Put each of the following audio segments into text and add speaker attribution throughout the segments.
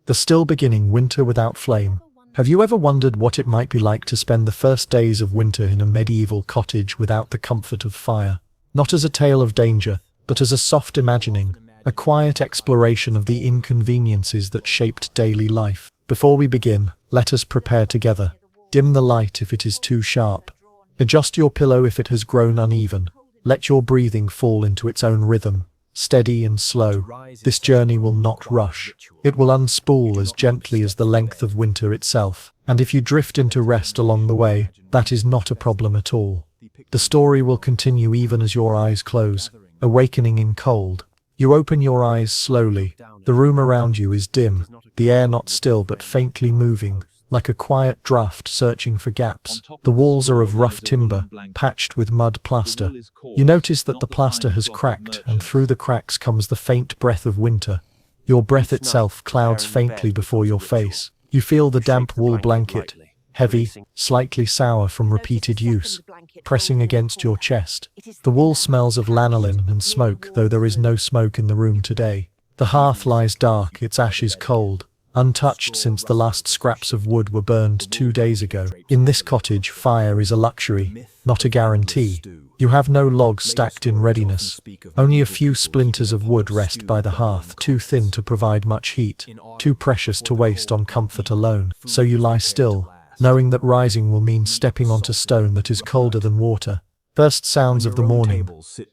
Speaker 1: The still beginning winter without flame. Have you ever wondered what it might be like to spend the first days of winter in a medieval cottage without the comfort of fire? Not as a tale of danger, but as a soft imagining, a quiet exploration of the inconveniences that shaped daily life. Before we begin, let us prepare together. Dim the light if it is too sharp. Adjust your pillow if it has grown uneven. Let your breathing fall into its own rhythm, steady and slow. This journey will not rush. It will unspool as gently as the length of winter itself. And if you drift into rest along the way, that is not a problem at all. The story will continue even as your eyes close, awakening in cold. You open your eyes slowly. The room around you is dim, the air not still but faintly moving, like a quiet draft searching for gaps. The walls are of rough timber, patched with mud plaster. You notice that the plaster has cracked, and through the cracks comes the faint breath of winter. Your breath itself clouds faintly before your face. You feel the damp wool blanket, heavy, slightly sour from repeated use, pressing against your chest. The wool smells of lanolin and smoke, though there is no smoke in the room today. The hearth lies dark, its ashes cold, untouched since the last scraps of wood were burned 2 days ago. In this cottage, fire is a luxury, not a guarantee. You have no logs stacked in readiness. Only a few splinters of wood rest by the hearth, too thin to provide much heat, too precious to waste on comfort alone. So you lie still, knowing that rising will mean stepping onto stone that is colder than water. First sounds of the morning.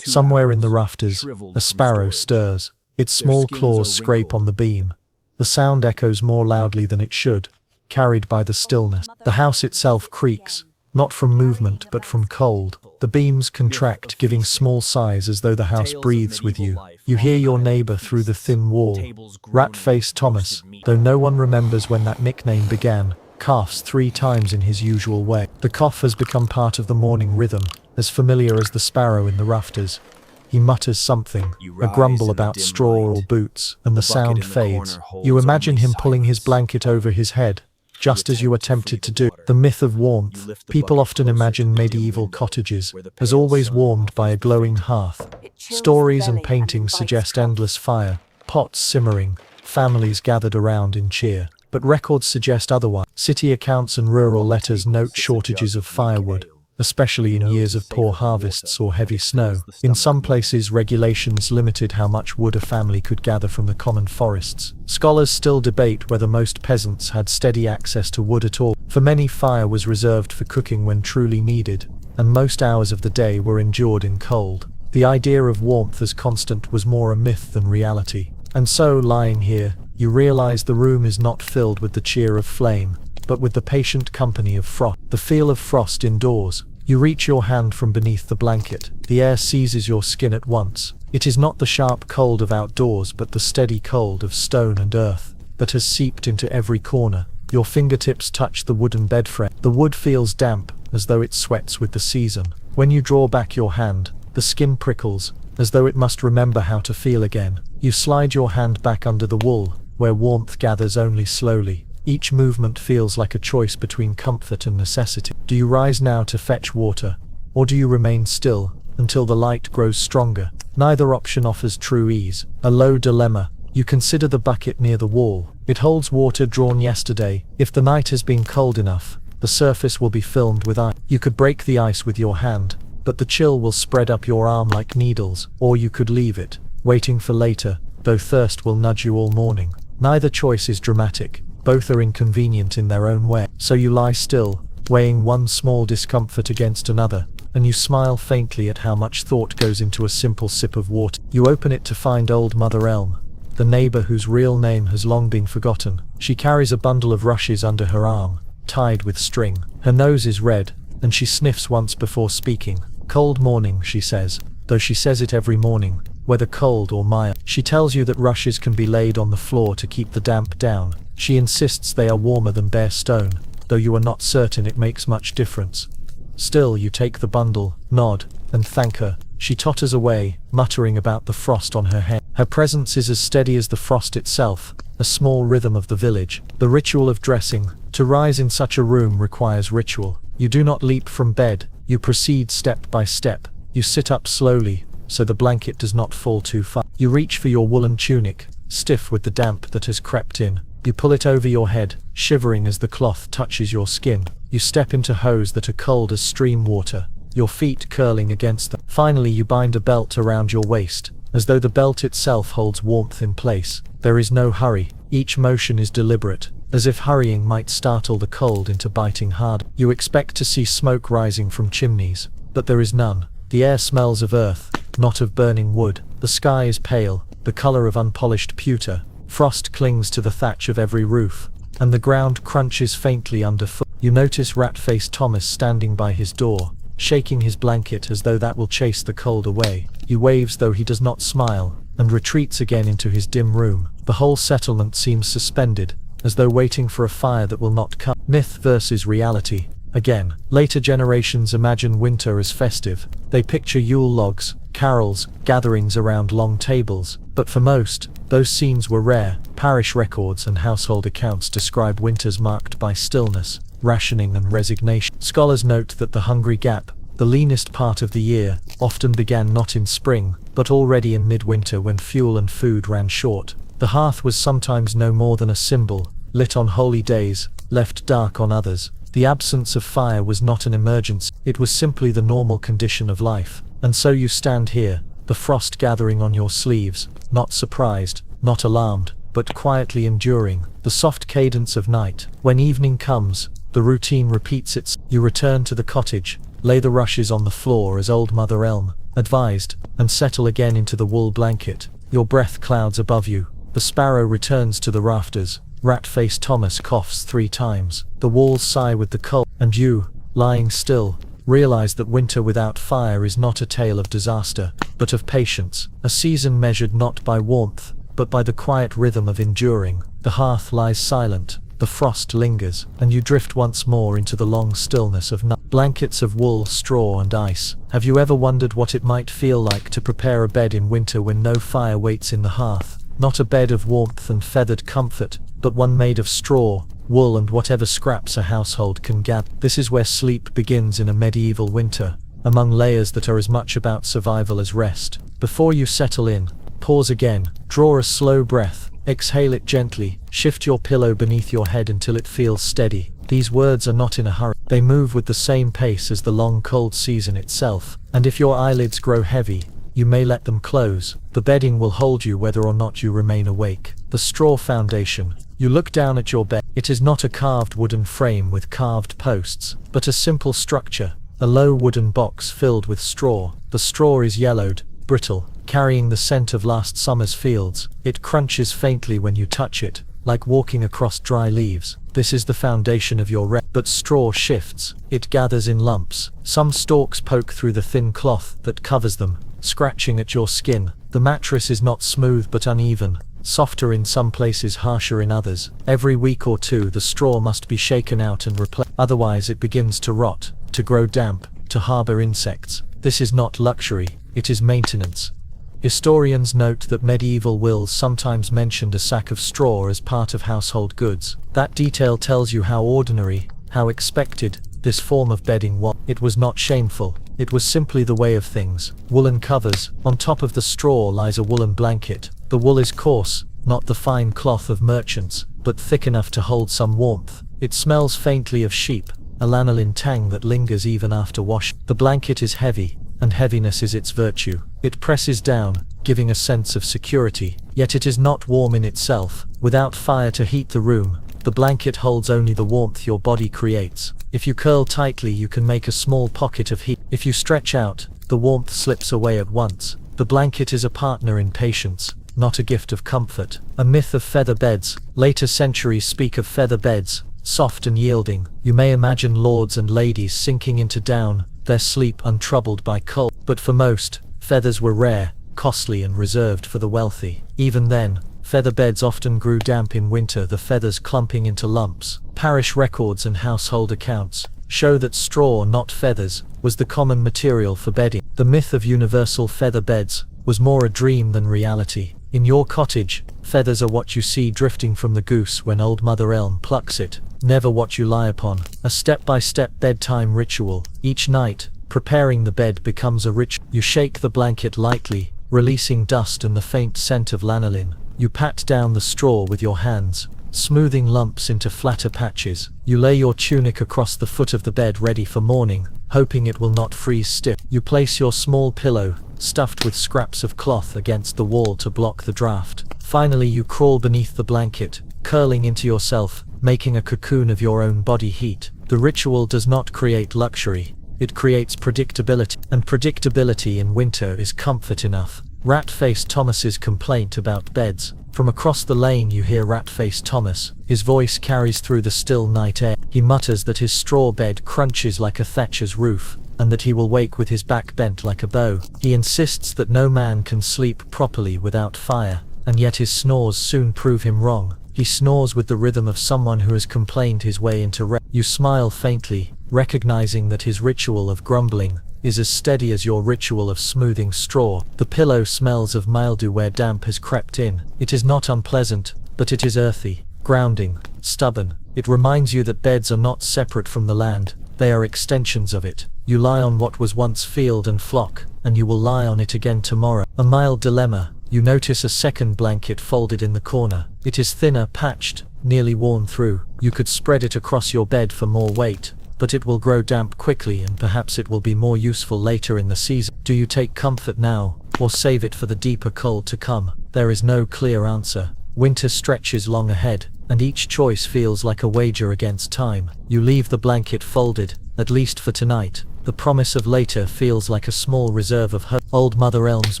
Speaker 1: Somewhere in the rafters, a sparrow stirs. Its small claws scrape on the beam. The sound echoes more loudly than it should, carried by the stillness. The house itself creaks, not from movement but from cold. The beams contract, giving small sighs as though the house breathes with you. You hear your neighbor through the thin wall. Rat-faced Thomas, though no one remembers when that nickname began, coughs 3 times in his usual way. The cough has become part of the morning rhythm, as familiar as the sparrow in the rafters. He mutters something, a grumble about straw or boots, and the sound fades. You imagine him pulling his blanket over his head, just as you are tempted to do. The myth of warmth. People often imagine medieval cottages as always warmed by a glowing hearth. Stories and paintings suggest endless fire, pots simmering, families gathered around in cheer. But records suggest otherwise. City accounts and rural letters note shortages of firewood, especially in years of poor harvests or heavy snow. In some places, regulations limited how much wood a family could gather from the common forests. Scholars still debate whether most peasants had steady access to wood at all. For many, fire was reserved for cooking when truly needed, and most hours of the day were endured in cold. The idea of warmth as constant was more a myth than reality. And so, lying here, you realize the room is not filled with the cheer of flame, but with the patient company of frost. The feel of frost indoors. You reach your hand from beneath the blanket. The air seizes your skin at once. It is not the sharp cold of outdoors, but the steady cold of stone and earth that has seeped into every corner. Your fingertips touch the wooden bed frame. The wood feels damp, as though it sweats with the season. When you draw back your hand, the skin prickles, as though it must remember how to feel again. You slide your hand back under the wool, where warmth gathers only slowly. Each movement feels like a choice between comfort and necessity. Do you rise now to fetch water, or do you remain still until the light grows stronger? Neither option offers true ease. A low dilemma. You consider the bucket near the wall. It holds water drawn yesterday. If the night has been cold enough, the surface will be filmed with ice. You could break the ice with your hand, but the chill will spread up your arm like needles. Or you could leave it, waiting for later, though thirst will nudge you all morning. Neither choice is dramatic. Both are inconvenient in their own way. So you lie still, weighing one small discomfort against another, and you smile faintly at how much thought goes into a simple sip of water. You open it to find old Mother Elm, the neighbor whose real name has long been forgotten. She carries a bundle of rushes under her arm, tied with string. Her nose is red, and she sniffs once before speaking. Cold morning, she says, though she says it every morning, whether cold or mild. She tells you that rushes can be laid on the floor to keep the damp down. She insists they are warmer than bare stone, though you are not certain it makes much difference. Still, you take the bundle, nod, and thank her. She totters away, muttering about the frost on her head. Her presence is as steady as the frost itself, a small rhythm of the village. The ritual of dressing. To rise in such a room requires ritual. You do not leap from bed, you proceed step by step. You sit up slowly, so the blanket does not fall too far. You reach for your woolen tunic, stiff with the damp that has crept in. You pull it over your head, shivering as the cloth touches your skin. You step into hose that are cold as stream water, your feet curling against them. Finally, you bind a belt around your waist, as though the belt itself holds warmth in place. There is no hurry. Each motion is deliberate, as if hurrying might startle the cold into biting hard. You expect to see smoke rising from chimneys, but there is none. The air smells of earth, not of burning wood. The sky is pale, the color of unpolished pewter. Frost clings to the thatch of every roof, and the ground crunches faintly underfoot. You notice rat-faced Thomas standing by his door, shaking his blanket as though that will chase the cold away. He waves though he does not smile, and retreats again into his dim room. The whole settlement seems suspended, as though waiting for a fire that will not come. Myth versus reality. Again, later generations imagine winter as festive. They picture Yule logs, carols, gatherings around long tables. But for most, those scenes were rare. Parish records and household accounts describe winters marked by stillness, rationing and resignation. Scholars note that the hungry gap, the leanest part of the year, often began not in spring, but already in midwinter when fuel and food ran short. The hearth was sometimes no more than a symbol, lit on holy days, left dark on others. The absence of fire was not an emergency, it was simply the normal condition of life. And so you stand here, the frost gathering on your sleeves, not surprised, not alarmed, but quietly enduring the soft cadence of night. When evening comes, the routine repeats itself. You return to the cottage, lay the rushes on the floor as old Mother Elm advised, and settle again into the wool blanket. Your breath clouds above you. The sparrow returns to the rafters. Rat-faced Thomas coughs 3 times. The walls sigh with the cold, and you, lying still, realize that winter without fire is not a tale of disaster, but of patience, a season measured not by warmth, but by the quiet rhythm of enduring. The hearth lies silent, the frost lingers, and you drift once more into the long stillness of night. Blankets of wool, straw and ice. Have you ever wondered what it might feel like to prepare a bed in winter when no fire waits in the hearth? Not a bed of warmth and feathered comfort, but one made of straw, wool and whatever scraps a household can gather. This is where sleep begins in a medieval winter, among layers that are as much about survival as rest. Before you settle in, pause again, draw a slow breath, exhale it gently, shift your pillow beneath your head until it feels steady. These words are not in a hurry. They move with the same pace as the long cold season itself, and if your eyelids grow heavy, you may let them close. The bedding will hold you whether or not you remain awake. The straw foundation. You look down at your bed. It is not a carved wooden frame with carved posts, but a simple structure, a low wooden box filled with straw. The straw is yellowed, brittle, carrying the scent of last summer's fields. It crunches faintly when you touch it, like walking across dry leaves. This is the foundation of your rest. But straw shifts. It gathers in lumps. Some stalks poke through the thin cloth that covers them, scratching at your skin. The mattress is not smooth but uneven, softer in some places, harsher in others. Every week or two the straw must be shaken out and replaced, otherwise it begins to rot, to grow damp, to harbor insects. This is not luxury, it is maintenance. Historians note that medieval wills sometimes mentioned a sack of straw as part of household goods. That detail tells you how ordinary, how expected, this form of bedding was. It was not shameful. It was simply the way of things. Woolen covers. On top of the straw lies a woolen blanket. The wool is coarse, not the fine cloth of merchants, but thick enough to hold some warmth. It smells faintly of sheep, a lanolin tang that lingers even after washing. The blanket is heavy, and heaviness is its virtue. It presses down, giving a sense of security, yet it is not warm in itself. Without fire to heat the room, the blanket holds only the warmth your body creates. If you curl tightly, you can make a small pocket of heat. If you stretch out, the warmth slips away at once. The blanket is a partner in patience, not a gift of comfort. A myth of feather beds. Later centuries speak of feather beds, soft and yielding. You may imagine lords and ladies sinking into down, their sleep untroubled by cold. But for most, feathers were rare, costly and reserved for the wealthy. Even then, feather beds often grew damp in winter, the feathers clumping into lumps. Parish records and household accounts show that straw, not feathers, was the common material for bedding. The myth of universal feather beds was more a dream than reality. In your cottage, feathers are what you see drifting from the goose when old Mother Elm plucks it, never what you lie upon. A step-by-step bedtime ritual. Each night, preparing the bed becomes a ritual. You shake the blanket lightly, releasing dust and the faint scent of lanolin. You pat down the straw with your hands, smoothing lumps into flatter patches. You lay your tunic across the foot of the bed ready for morning, hoping it will not freeze stiff. You place your small pillow, stuffed with scraps of cloth, against the wall to block the draft. Finally you crawl beneath the blanket, curling into yourself, making a cocoon of your own body heat. The ritual does not create luxury, it creates predictability, and predictability in winter is comfort enough. Rat-Faced Thomas's complaint about beds. From across the lane you hear Rat-Faced Thomas. His voice carries through the still night air. He mutters that his straw bed crunches like a thatcher's roof, and that he will wake with his back bent like a bow. He insists that no man can sleep properly without fire, and yet his snores soon prove him wrong. He snores with the rhythm of someone who has complained his way into rest. You smile faintly, recognizing that his ritual of grumbling is as steady as your ritual of smoothing straw. The pillow smells of mildew where damp has crept in. It is not unpleasant, but it is earthy, grounding, stubborn. It reminds you that beds are not separate from the land, they are extensions of it. You lie on what was once field and flock, and you will lie on it again tomorrow. A mild dilemma. You notice a second blanket folded in the corner. It is thinner, patched, nearly worn through. You could spread it across your bed for more weight, but it will grow damp quickly and perhaps it will be more useful later in the season. Do you take comfort now, or save it for the deeper cold to come? There is no clear answer. Winter stretches long ahead, and each choice feels like a wager against time. You leave the blanket folded, at least for tonight. The promise of later feels like a small reserve of hope. Old Mother Elm's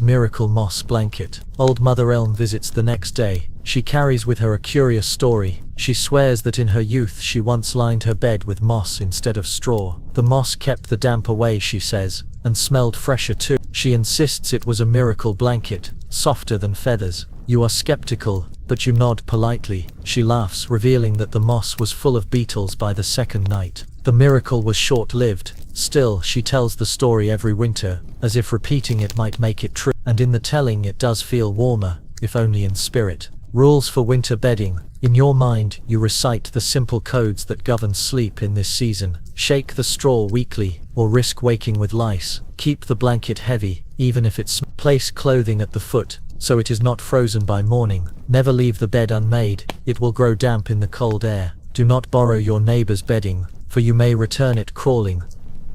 Speaker 1: miracle moss blanket. Old Mother Elm visits the next day. She carries with her a curious story. She swears that in her youth she once lined her bed with moss instead of straw. The moss kept the damp away, she says, and smelled fresher too. She insists it was a miracle blanket, softer than feathers. You are skeptical, but you nod politely. She laughs, revealing that the moss was full of beetles by the second night. The miracle was short-lived. Still, she tells the story every winter, as if repeating it might make it true. And in the telling it does feel warmer, if only in spirit. Rules for winter bedding. In your mind, you recite the simple codes that govern sleep in this season. Shake the straw weekly, or risk waking with lice. Keep the blanket heavy, even if it's place clothing at the foot, so it is not frozen by morning. Never leave the bed unmade, it will grow damp in the cold air. Do not borrow your neighbor's bedding, for you may return it crawling.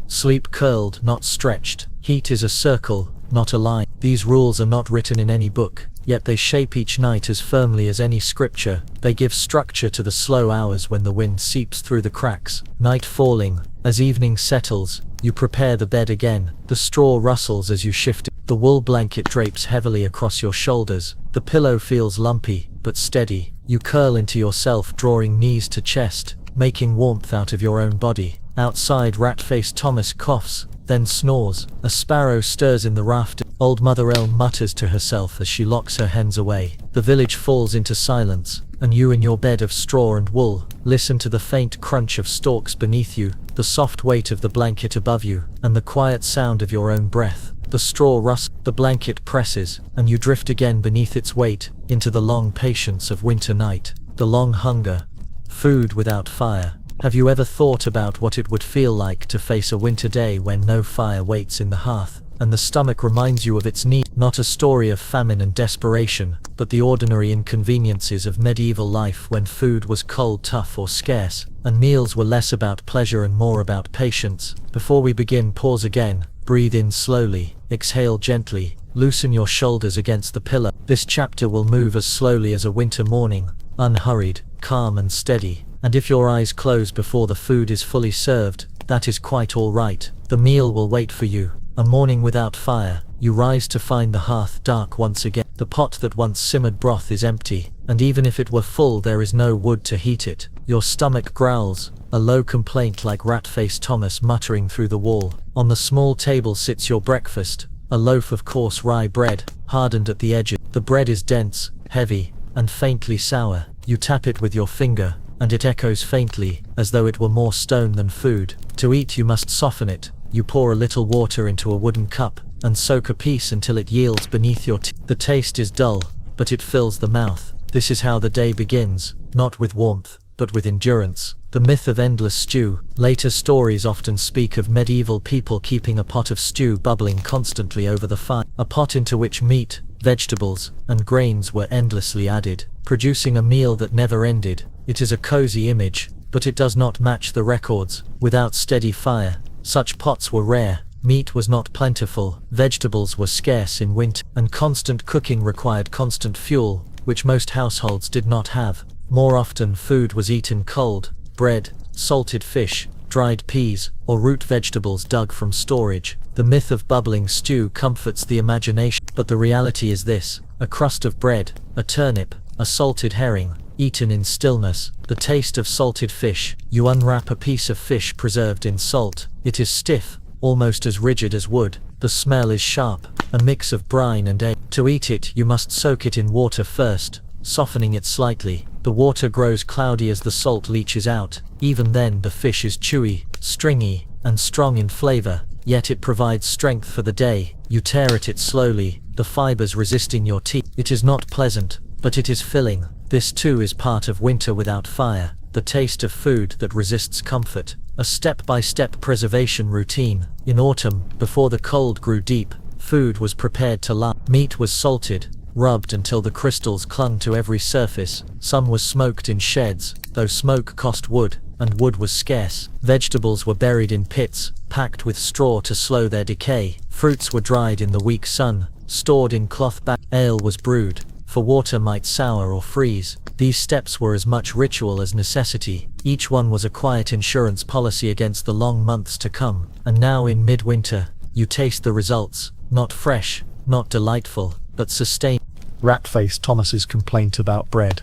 Speaker 1: Sleep curled, not stretched. Heat is a circle, not a line. These rules are not written in any book, yet they shape each night as firmly as any scripture. They give structure to the slow hours when the wind seeps through the cracks. Night falling, as evening settles, you prepare the bed again. The straw rustles as you shift it. The wool blanket drapes heavily across your shoulders. The pillow feels lumpy, but steady. You curl into yourself, drawing knees to chest, making warmth out of your own body. Outside, Rat-Faced Thomas coughs, then snores. A sparrow stirs in the rafters. Old Mother Elm mutters to herself as she locks her hens away. The village falls into silence, and you in your bed of straw and wool listen to the faint crunch of stalks beneath you, the soft weight of the blanket above you, and the quiet sound of your own breath. The straw rustles, the blanket presses, and you drift again beneath its weight, into the long patience of winter night, the long hunger. Food without fire. Have you ever thought about what it would feel like to face a winter day when no fire waits in the hearth, and the stomach reminds you of its need? Not a story of famine and desperation, but the ordinary inconveniences of medieval life when food was cold, tough, or scarce, and meals were less about pleasure and more about patience. Before we begin, pause again. Breathe in slowly, exhale gently, loosen your shoulders against the pillow. This chapter will move as slowly as a winter morning, unhurried, calm and steady. And if your eyes close before the food is fully served, that is quite all right. The meal will wait for you. A morning without fire. You rise to find the hearth dark once again. The pot that once simmered broth is empty, and even if it were full there is no wood to heat it. Your stomach growls, a low complaint like Rat-Faced Thomas muttering through the wall. On the small table sits your breakfast, a loaf of coarse rye bread, hardened at the edges. The bread is dense, heavy, and faintly sour. You tap it with your finger, and it echoes faintly, as though it were more stone than food. To eat you must soften it. You pour a little water into a wooden cup, and soak a piece until it yields beneath your teeth. The taste is dull, but it fills the mouth. This is how the day begins, not with warmth, but with endurance. The myth of endless stew. Later stories often speak of medieval people keeping a pot of stew bubbling constantly over the fire, a pot into which meat, vegetables, and grains were endlessly added, producing a meal that never ended.
Speaker 2: It is a cozy image, but it does not match the records. Without steady fire, such pots were rare. Meat was not plentiful, vegetables were scarce in winter, and constant cooking required constant fuel, which most households did not have. More often food was eaten cold: bread, salted fish, dried peas, or root vegetables dug from storage. The myth of bubbling stew comforts the imagination, but the reality is this: a crust of bread, a turnip, a salted herring, eaten in stillness. The taste of salted fish. You unwrap a piece of fish preserved in salt. It is stiff, almost as rigid as wood. The smell is sharp, a mix of brine and egg. To eat it, you must soak it in water first, softening it slightly. The water grows cloudy as the salt leaches out. Even then, the fish is chewy, stringy, and strong in flavor, yet it provides strength for the day. You tear at it slowly, the fibers resisting your teeth. It is not pleasant, but it is filling. This too is part of winter without fire, the taste of food that resists comfort. A step-by-step preservation routine. In autumn, before the cold grew deep, food was prepared to last. Meat was salted, rubbed until the crystals clung to every surface. Some was smoked in sheds, though smoke cost wood, and wood was scarce. Vegetables were buried in pits, packed with straw to slow their decay. Fruits were dried in the weak sun, stored in cloth bags. Ale was brewed, for water might sour or freeze. These steps were as much ritual as necessity. Each one was a quiet insurance policy against the long months to come. And now in midwinter, you taste the results. Not fresh, not delightful, but sustained.
Speaker 1: Rat-faced Thomas's complaint about bread.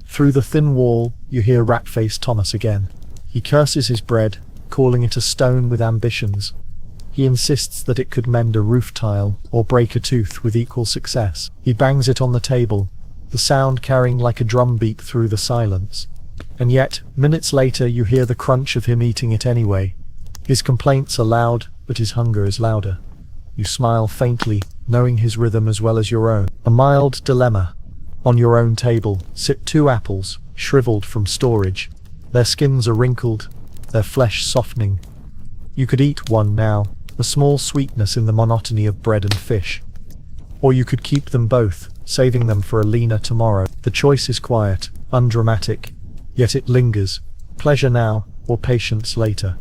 Speaker 1: Through the thin wall, you hear rat-faced Thomas again. He curses his bread, calling it a stone with ambitions. He insists that it could mend a roof tile or break a tooth with equal success. He bangs it on the table, the sound carrying like a drumbeat through the silence. And yet, minutes later, you hear the crunch of him eating it anyway. His complaints are loud, but his hunger is louder. You smile faintly, knowing his rhythm as well as your own. A mild dilemma. On your own table sit 2 apples, shriveled from storage. Their skins are wrinkled, their flesh softening. You could eat one now, a small sweetness in the monotony of bread and fish. Or you could keep them both, saving them for a leaner tomorrow. The choice is quiet, undramatic, yet it lingers. Pleasure now, or patience later.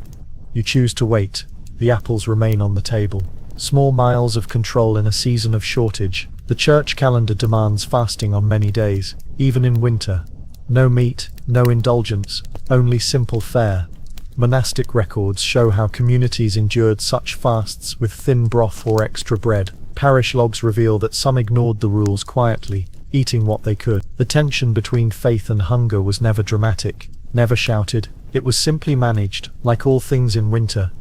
Speaker 1: You choose to wait. The apples remain on the table. Small miles of control in a season of shortage. The church calendar demands fasting on many days, even in winter. No meat, no indulgence, only simple fare. Monastic records show how communities endured such fasts with thin broth or extra bread. Parish logs reveal that some ignored the rules quietly, eating what they could. The tension between faith and hunger was never dramatic, never shouted. It was simply managed. Like all things in winter,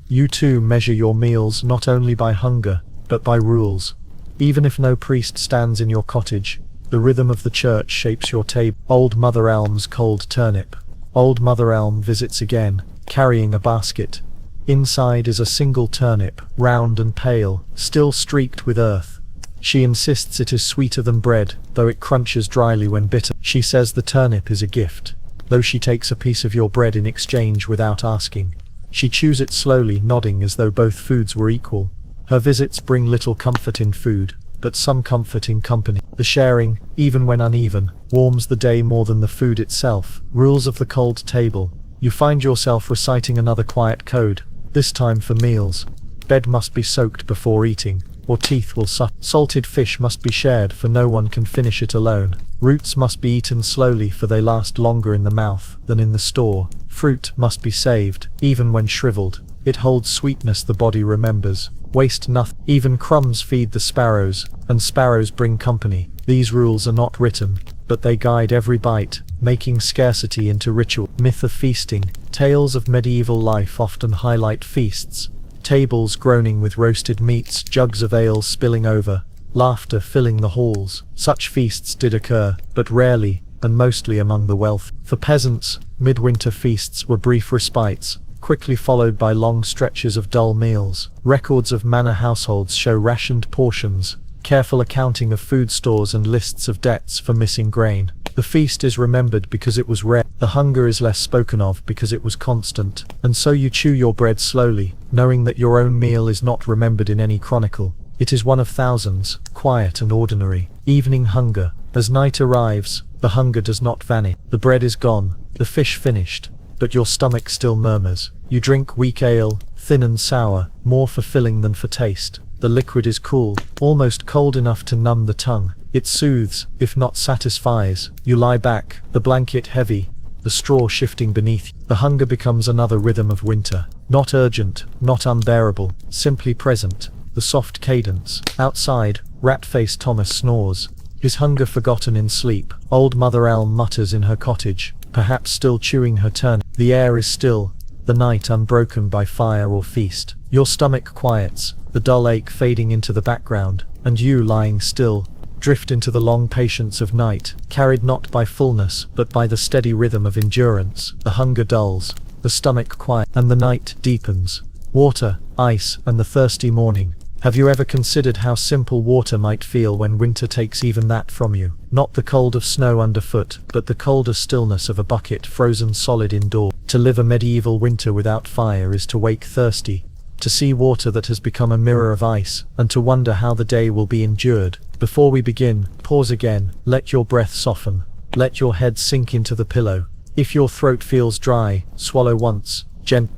Speaker 1: you too measure your meals not only by hunger, but by rules. Even if no priest stands in your cottage, the rhythm of the church shapes your table. Old Mother Elm's cold turnip. Old Mother Elm visits again, carrying a basket. Inside is a single turnip, round and pale, still streaked with earth. She insists it is sweeter than bread, though it crunches dryly when bitter. She says the turnip is a gift, though she takes a piece of your bread in exchange without asking. She chews it slowly, nodding as though both foods were equal. Her visits bring little comfort in food, but some comfort in company. The sharing, even when uneven, warms the day more than the food itself. Rules of the cold table. You find yourself reciting another quiet code, this time for meals. Bed must be soaked before eating, or teeth will suffer. Salted fish must be shared, for no one can finish it alone. Roots must be eaten slowly, for they last longer in the mouth than in the store. Fruit must be saved, even when shriveled. It holds sweetness the body remembers. Waste nothing. Even crumbs feed the sparrows, and sparrows bring company. These rules are not written, but they guide every bite, making scarcity into ritual. Myth of feasting. Tales of medieval life often highlight feasts. Tables groaning with roasted meats, jugs of ale spilling over, laughter filling the halls. Such feasts did occur, but rarely, and mostly among the wealthy. For peasants, midwinter feasts were brief respites, quickly followed by long stretches of dull meals. Records of manor households show rationed portions, careful accounting of food stores and lists of debts for missing grain. The feast is remembered because it was rare. The hunger is less spoken of because it was constant. And so you chew your bread slowly, knowing that your own meal is not remembered in any chronicle. It is one of thousands, quiet and ordinary. Evening hunger. As night arrives, The hunger does not vanish. The bread is gone, the fish finished, but your stomach still murmurs. You drink weak ale, thin and sour, more fulfilling than for taste. The liquid is cool, almost cold enough to numb the tongue. It soothes, if not satisfies. You lie back, the blanket heavy, the straw shifting beneath you. The hunger becomes another rhythm of winter. Not urgent, not unbearable, simply present. The soft cadence. Outside, rat-faced Thomas snores, his hunger forgotten in sleep. Old Mother Elm mutters in her cottage, perhaps still chewing her turnip. The air is still, the night unbroken by fire or feast. Your stomach quiets, the dull ache fading into the background, and you, lying still, drift into the long patience of night, carried not by fullness, but by the steady rhythm of endurance. The hunger dulls, the stomach quiet, and the night deepens. Water, ice, and the thirsty morning. Have you ever considered how simple water might feel when winter takes even that from you? Not the cold of snow underfoot, but the colder stillness of a bucket frozen solid indoors. To live a medieval winter without fire is to wake thirsty, to see water that has become a mirror of ice, and to wonder how the day will be endured. Before we begin, pause again, let your breath soften, let your head sink into the pillow. If your throat feels dry, swallow once,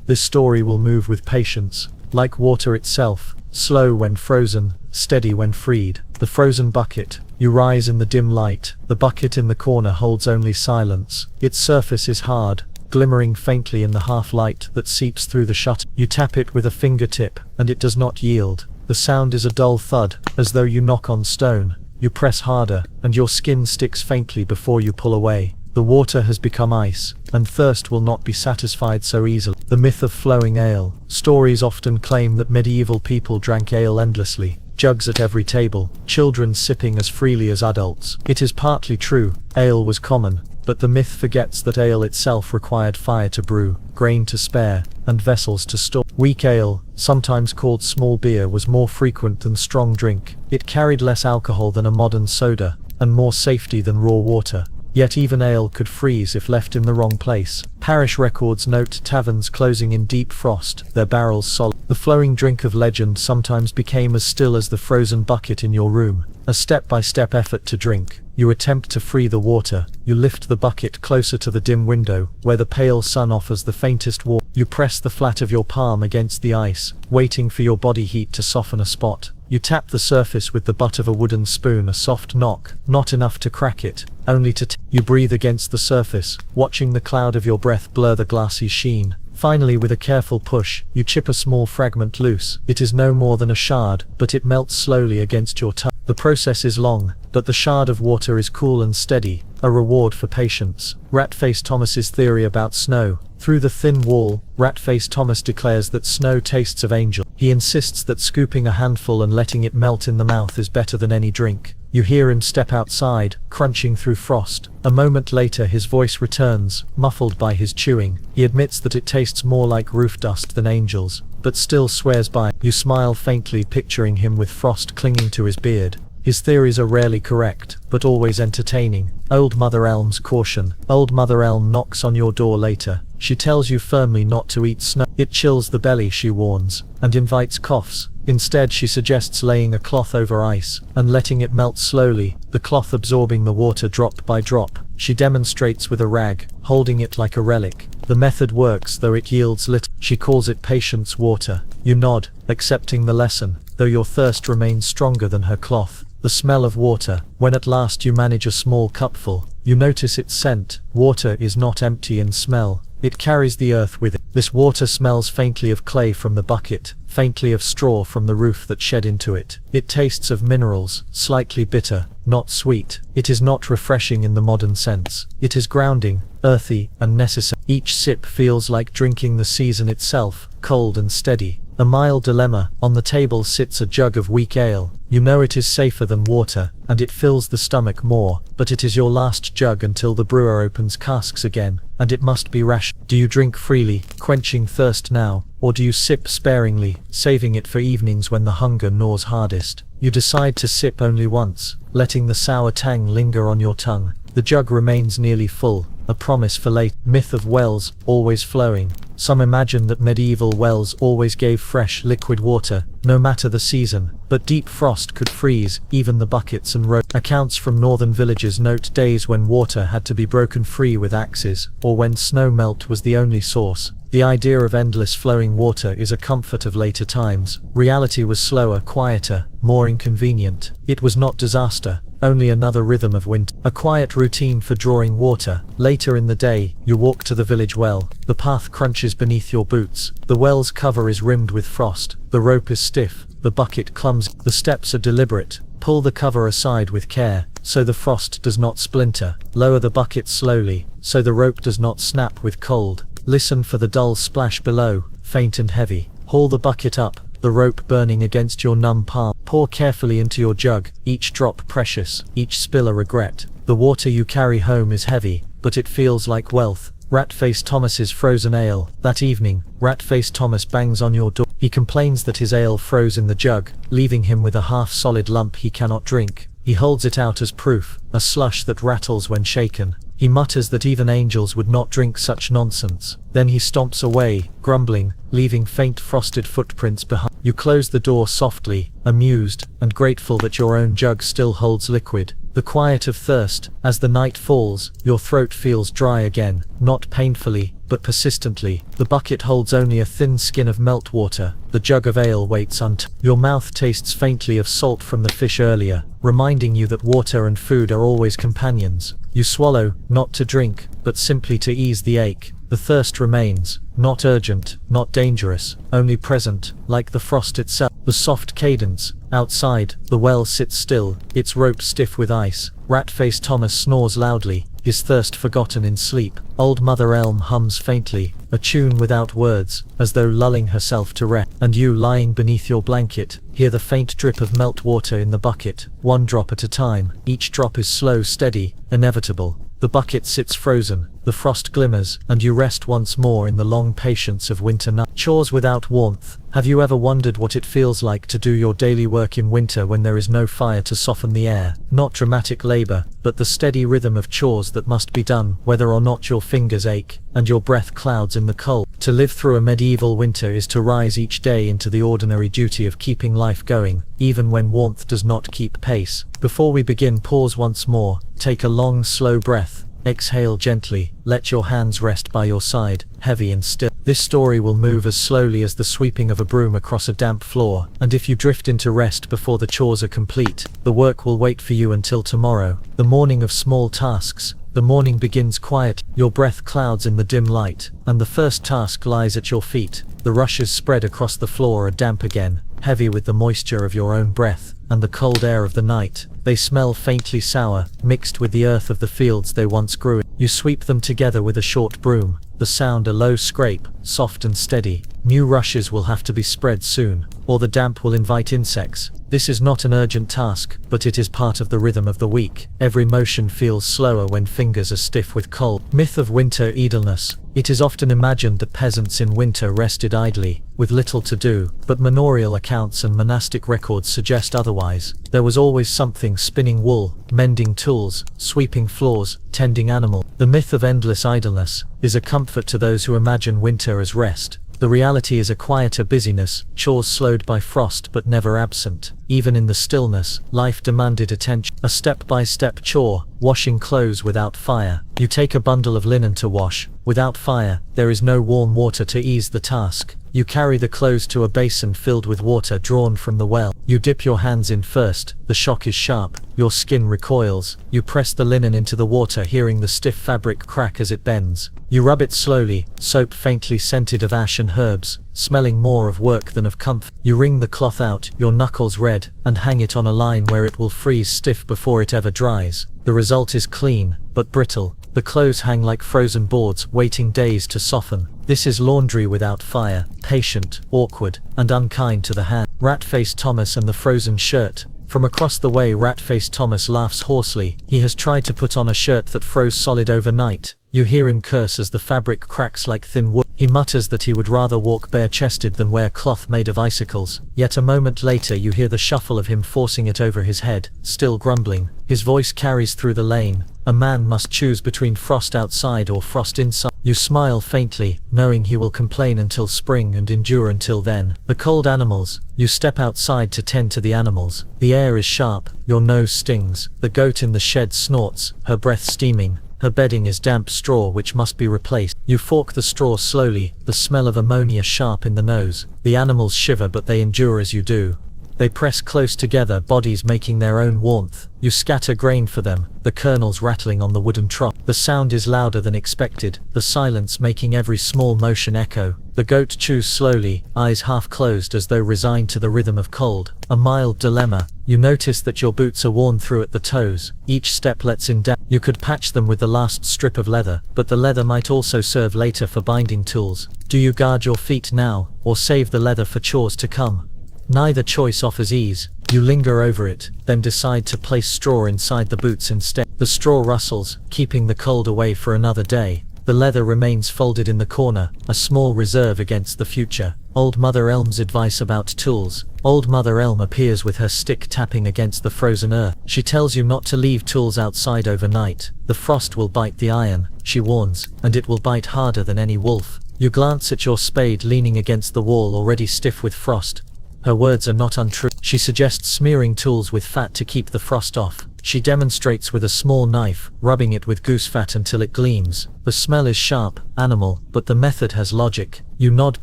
Speaker 1: This story will move with patience, like water itself, slow when frozen, steady when freed. The frozen bucket. You rise in the dim light. The bucket in the corner holds only silence. Its surface is hard, glimmering faintly in the half-light that seeps through the shutter. You tap it with a fingertip, and it does not yield. The sound is a dull thud, as though you knock on stone. You press harder, and your skin sticks faintly before you pull away. The water has become ice, and thirst will not be satisfied so easily. The myth of flowing ale. Stories often claim that medieval people drank ale endlessly, jugs at every table, children sipping as freely as adults. It is partly true, ale was common, but the myth forgets that ale itself required fire to brew, grain to spare, and vessels to store. Weak ale, sometimes called small beer, was more frequent than strong drink. It carried less alcohol than a modern soda, and more safety than raw water. Yet even ale could freeze if left in the wrong place. Parish records note taverns closing in deep frost, their barrels solid. The flowing drink of legend sometimes became as still as the frozen bucket in your room. A step-by-step effort to drink. You attempt to free the water. You lift the bucket closer to the dim window, where the pale sun offers the faintest warmth. You press the flat of your palm against the ice, waiting for your body heat to soften a spot. You tap the surface with the butt of a wooden spoon, a soft knock, not enough to crack it, only to You breathe against the surface, watching the cloud of your breath blur the glassy sheen. Finally, with a careful push, you chip a small fragment loose. It is no more than a shard, but it melts slowly against your tongue. The process is long, but the shard of water is cool and steady, a reward for patience. Rat-faced Thomas's theory about snow. Through the thin wall, Rat-faced Thomas declares that snow tastes of angel. He insists that scooping a handful and letting it melt in the mouth is better than any drink. You hear him step outside, crunching through frost. A moment later his voice returns, muffled by his chewing. He admits that it tastes more like roof dust than angels, but still swears by it. You smile faintly, picturing him with frost clinging to his beard. His theories are rarely correct, but always entertaining. Old Mother Elm's caution. Old Mother Elm knocks on your door later. She tells you firmly not to eat snow. It chills the belly, she warns, and invites coughs. Instead she suggests laying a cloth over ice, and letting it melt slowly, the cloth absorbing the water drop by drop. She demonstrates with a rag, holding it like a relic. The method works, though it yields little. She calls it patience water. You nod, accepting the lesson, though your thirst remains stronger than her cloth. The smell of water. When at last you manage a small cupful, you notice its scent. Water is not empty in smell. It carries the earth with it. This water smells faintly of clay from the bucket, faintly of straw from the roof that shed into it. It tastes of minerals, slightly bitter, not sweet. It is not refreshing in the modern sense. It is grounding, earthy, and necessary. Each sip feels like drinking the season itself, cold and steady. A mild dilemma. On the table sits a jug of weak ale. You know it is safer than water, and it fills the stomach more, but it is your last jug until the brewer opens casks again, and it must be rationed. Do you drink freely, quenching thirst now, or do you sip sparingly, saving it for evenings when the hunger gnaws hardest? You decide to sip only once, letting the sour tang linger on your tongue. The jug remains nearly full, a promise for late. Myth of wells, always flowing. Some imagine that medieval wells always gave fresh, liquid water, no matter the season, but deep frost could freeze even the buckets and ropes. Accounts from northern villages note days when water had to be broken free with axes, or when snow melt was the only source. The idea of endless flowing water is a comfort of later times. Reality was slower, quieter, more inconvenient. It was not disaster, only another rhythm of winter. A quiet routine for drawing water. Later in the day, you walk to the village well. The path crunches beneath your boots. The well's cover is rimmed with frost. The rope is stiff, the bucket clumsy. The steps are deliberate. Pull the cover aside with care, so the frost does not splinter. Lower the bucket slowly, so the rope does not snap with cold. Listen for the dull splash below, faint and heavy. Haul the bucket up, the rope burning against your numb palm. Pour carefully into your jug, each drop precious, each spill a regret. The water you carry home is heavy, but it feels like wealth. Rat-Faced Thomas's frozen ale. That evening, Rat-Faced Thomas bangs on your door. He complains that his ale froze in the jug, leaving him with a half-solid lump he cannot drink. He holds it out as proof, a slush that rattles when shaken. He mutters that even angels would not drink such nonsense. Then he stomps away, grumbling, leaving faint frosted footprints behind. You close the door softly, amused, and grateful that your own jug still holds liquid. The quiet of thirst. As the night falls, your throat feels dry again, not painfully, but persistently. The bucket holds only a thin skin of meltwater. The jug of ale waits Your mouth tastes faintly of salt from the fish earlier, reminding you that water and food are always companions. You swallow, not to drink, but simply to ease the ache. The thirst remains, not urgent, not dangerous, only present, like the frost itself. The soft cadence. Outside, the well sits still, its rope stiff with ice. Rat-Faced Thomas snores loudly, his thirst forgotten in sleep. Old Mother Elm hums faintly, a tune without words, as though lulling herself to rest. And you, lying beneath your blanket, hear the faint drip of meltwater in the bucket, one drop at a time. Each drop is slow, steady, inevitable. The bucket sits frozen, the frost glimmers, and you rest once more in the long patience of winter night. Chores without warmth. Have you ever wondered what it feels like to do your daily work in winter when there is no fire to soften the air? Not dramatic labor, but the steady rhythm of chores that must be done, whether or not your fingers ache, and your breath clouds in the cold. To live through a medieval winter is to rise each day into the ordinary duty of keeping life going, even when warmth does not keep pace. Before we begin, pause once more, take a long, slow breath. Exhale gently, let your hands rest by your side, heavy and still. This story will move as slowly as the sweeping of a broom across a damp floor, and if you drift into rest before the chores are complete, the work will wait for you until tomorrow. The morning of small tasks. The morning begins quiet, your breath clouds in the dim light, and the first task lies at your feet. The rushes spread across the floor are damp again, heavy with the moisture of your own breath, and the cold air of the night. They smell faintly sour, mixed with the earth of the fields they once grew in. You sweep them together with a short broom, the sound a low scrape, soft and steady. New rushes will have to be spread soon, or the damp will invite insects. This is not an urgent task, but it is part of the rhythm of the week. Every motion feels slower when fingers are stiff with cold. Myth of winter idleness. It is often imagined that peasants in winter rested idly, with little to do, but manorial accounts and monastic records suggest otherwise. There was always something: spinning wool, mending tools, sweeping floors, tending animals. The myth of endless idleness is a comfort to those who imagine winter as rest. The reality is a quieter busyness, chores slowed by frost but never absent. Even in the stillness, life demanded attention. A step-by-step chore, washing clothes without fire. You take a bundle of linen to wash. Without fire, there is no warm water to ease the task. You carry the clothes to a basin filled with water drawn from the well. You dip your hands in first, the shock is sharp, your skin recoils. You press the linen into the water, hearing the stiff fabric crack as it bends. You rub it slowly, soap faintly scented of ash and herbs, smelling more of work than of comfort. You wring the cloth out, your knuckles red, and hang it on a line where it will freeze stiff before it ever dries. The result is clean, but brittle. The clothes hang like frozen boards, waiting days to soften. This is laundry without fire, patient, awkward, and unkind to the hand. Rat-Faced Thomas and the frozen shirt. From across the way, Rat-Faced Thomas laughs hoarsely. He has tried to put on a shirt that froze solid overnight. You hear him curse as the fabric cracks like thin wood. He mutters that he would rather walk bare-chested than wear cloth made of icicles. Yet a moment later you hear the shuffle of him forcing it over his head, still grumbling. His voice carries through the lane,
Speaker 2: A man must choose between frost outside or frost inside. You smile faintly, knowing he will complain until spring and endure until then. The cold animals. You step outside to tend to the animals. The air is sharp, your nose stings. The goat in the shed snorts, her breath steaming. Her bedding is damp straw which must be replaced. You fork the straw slowly, the smell of ammonia sharp in the nose. The animals shiver but they endure as you do. They press close together, bodies making their own warmth. You scatter grain for them, the kernels rattling on the wooden trough. The sound is louder than expected, the silence making every small motion echo. The goat chews slowly, eyes half closed as though resigned to the rhythm of cold. A mild dilemma. You notice that your boots are worn through at the toes. Each step lets in damp. You could patch them with the last strip of leather, but the leather might also serve later for binding tools. Do you guard your feet now, or save the leather for chores to come? Neither choice offers ease. You linger over it, then decide to place straw inside the boots instead. The straw rustles, keeping the cold away for another day. The leather remains folded in the corner, a small reserve against the future. Old Mother Elm's advice about tools. Old Mother Elm appears with her stick tapping against the frozen earth. She tells you not to leave tools outside overnight. The frost will bite the iron, she warns, and it will bite harder than any wolf. You glance at your spade leaning against the wall, already stiff with frost. Her words are not untrue. She suggests smearing tools with fat to keep the frost off. She demonstrates with a small knife, rubbing it with goose fat until it gleams. The smell is sharp, animal, but the method has logic. You nod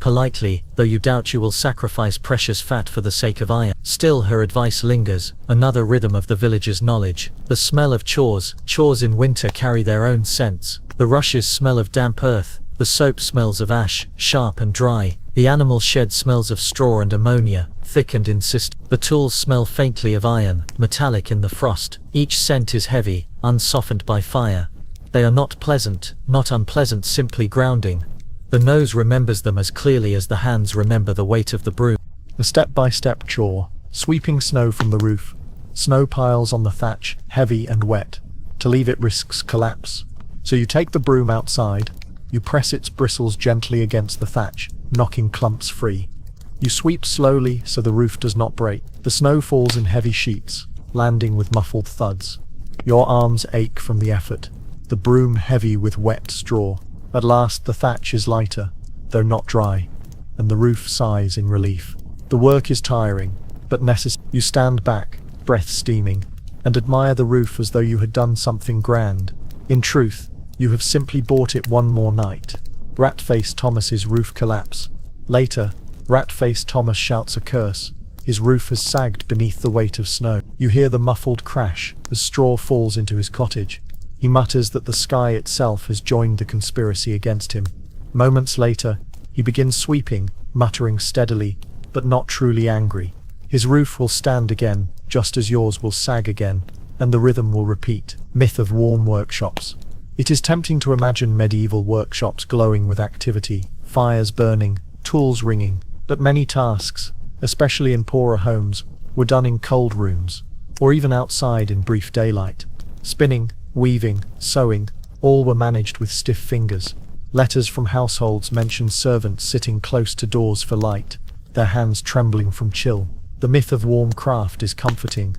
Speaker 2: politely, though you doubt you will sacrifice precious fat for the sake of iron. Still her advice lingers, another rhythm of the village's knowledge. The smell of chores. Chores in winter carry their own scents. The rushes smell of damp earth. The soap smells of ash, sharp and dry. The animal shed smells of straw and ammonia, thick and insistent. The tools smell faintly of iron, metallic in the frost. Each scent is heavy, unsoftened by fire. They are not pleasant, not unpleasant, simply grounding. The nose remembers them as clearly as the hands remember the weight of the broom.
Speaker 1: The step-by-step chore. Sweeping snow from the roof. Snow piles on the thatch, heavy and wet. To leave it risks collapse. So you take the broom outside. You press its bristles gently against the thatch, knocking clumps free. You sweep slowly so the roof does not break. The snow falls in heavy sheets, landing with muffled thuds. Your arms ache from the effort, the broom heavy with wet straw. At last the thatch is lighter, though not dry, and the roof sighs in relief. The work is tiring, but necessary. You stand back, breath steaming, and admire the roof as though you had done something grand. In truth, you have simply bought it one more night. Rat-faced Thomas's roof collapse. Later, Rat-faced Thomas shouts a curse. His roof has sagged beneath the weight of snow. You hear the muffled crash as straw falls into his cottage. He mutters that the sky itself has joined the conspiracy against him. Moments later, he begins sweeping, muttering steadily, but not truly angry. His roof will stand again, just as yours will sag again, and the rhythm will repeat. Myth of warm workshops. It is tempting to imagine medieval workshops glowing with activity, fires burning, tools ringing, but many tasks, especially in poorer homes, were done in cold rooms, or even outside in brief daylight. Spinning, weaving, sewing, all were managed with stiff fingers. Letters from households mention servants sitting close to doors for light, their hands trembling from chill. The myth of warm craft is comforting.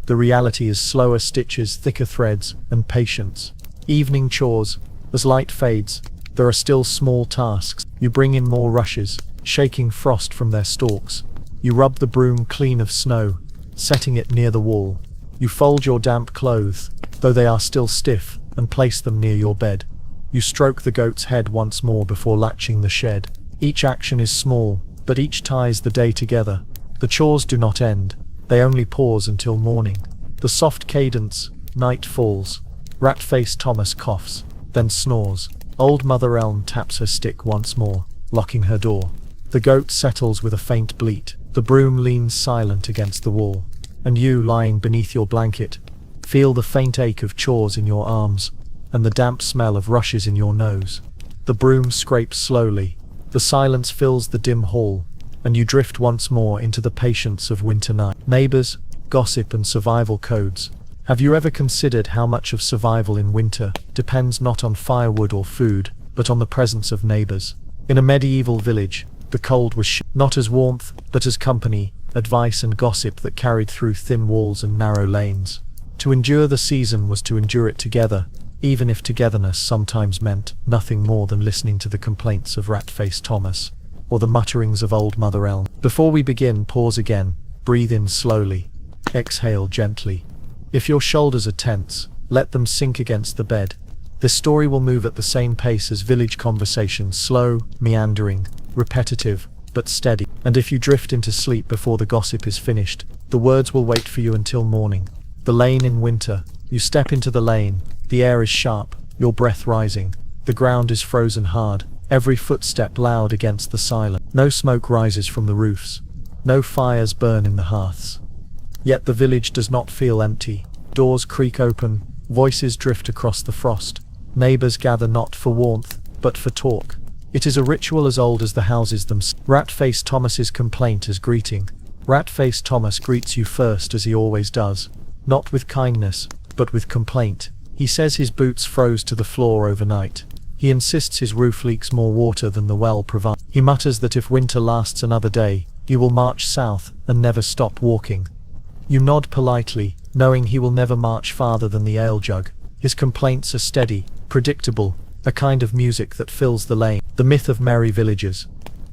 Speaker 1: The reality is slower stitches, thicker threads, and patience. Evening chores. As light fades, there are still small tasks. You bring in more rushes, shaking frost from their stalks. You rub the broom clean of snow, setting it near the wall. You fold your damp clothes, though they are still stiff, and place them near your bed. You stroke the goat's head once more before latching the shed. Each action is small, but each ties the day together. The chores do not end. They only pause until morning. The soft cadence, night falls. Rat-faced Thomas coughs, then snores. Old Mother Elm taps her stick once more, locking her door. The goat settles with a faint bleat. The broom leans silent against the wall. And you, lying beneath your blanket, feel the faint ache of chores in your arms, and the damp smell of rushes in your nose. The broom scrapes slowly. The silence fills the dim hall, and you drift once more into the patience of winter night. Neighbors, gossip and survival codes. Have you ever considered how much of survival in winter depends not on firewood or food, but on the presence of neighbors? In a medieval village, the cold was not as warmth, but as company, advice and gossip that carried through thin walls and narrow lanes. To endure the season was to endure it together, even if togetherness sometimes meant nothing more than listening to the complaints of Rat-faced Thomas, or the mutterings of Old Mother Elm. Before we begin, pause again, breathe in slowly, exhale gently. If your shoulders are tense, let them sink against the bed. This story will move at the same pace as village conversations, slow, meandering, repetitive, but steady. And if you drift into sleep before the gossip is finished, the words will wait for you until morning. The lane in winter. You step into the lane, the air is sharp, your breath rising, the ground is frozen hard, every footstep loud against the silence. No smoke rises from the roofs, no fires burn in the hearths. Yet the village does not feel empty. Doors creak open, voices drift across the frost. Neighbors gather not for warmth, but for talk. It is a ritual as old as the houses themselves. Rat-faced Thomas's complaint as greeting. Rat-faced Thomas greets you first as he always does. Not with kindness, but with complaint. He says his boots froze to the floor overnight. He insists his roof leaks more water than the well provides. He mutters that if winter lasts another day, he will march south and never stop walking. You nod politely, knowing he will never march farther than the ale jug. His complaints are steady, predictable, a kind of music that fills the lane. The myth of merry villages.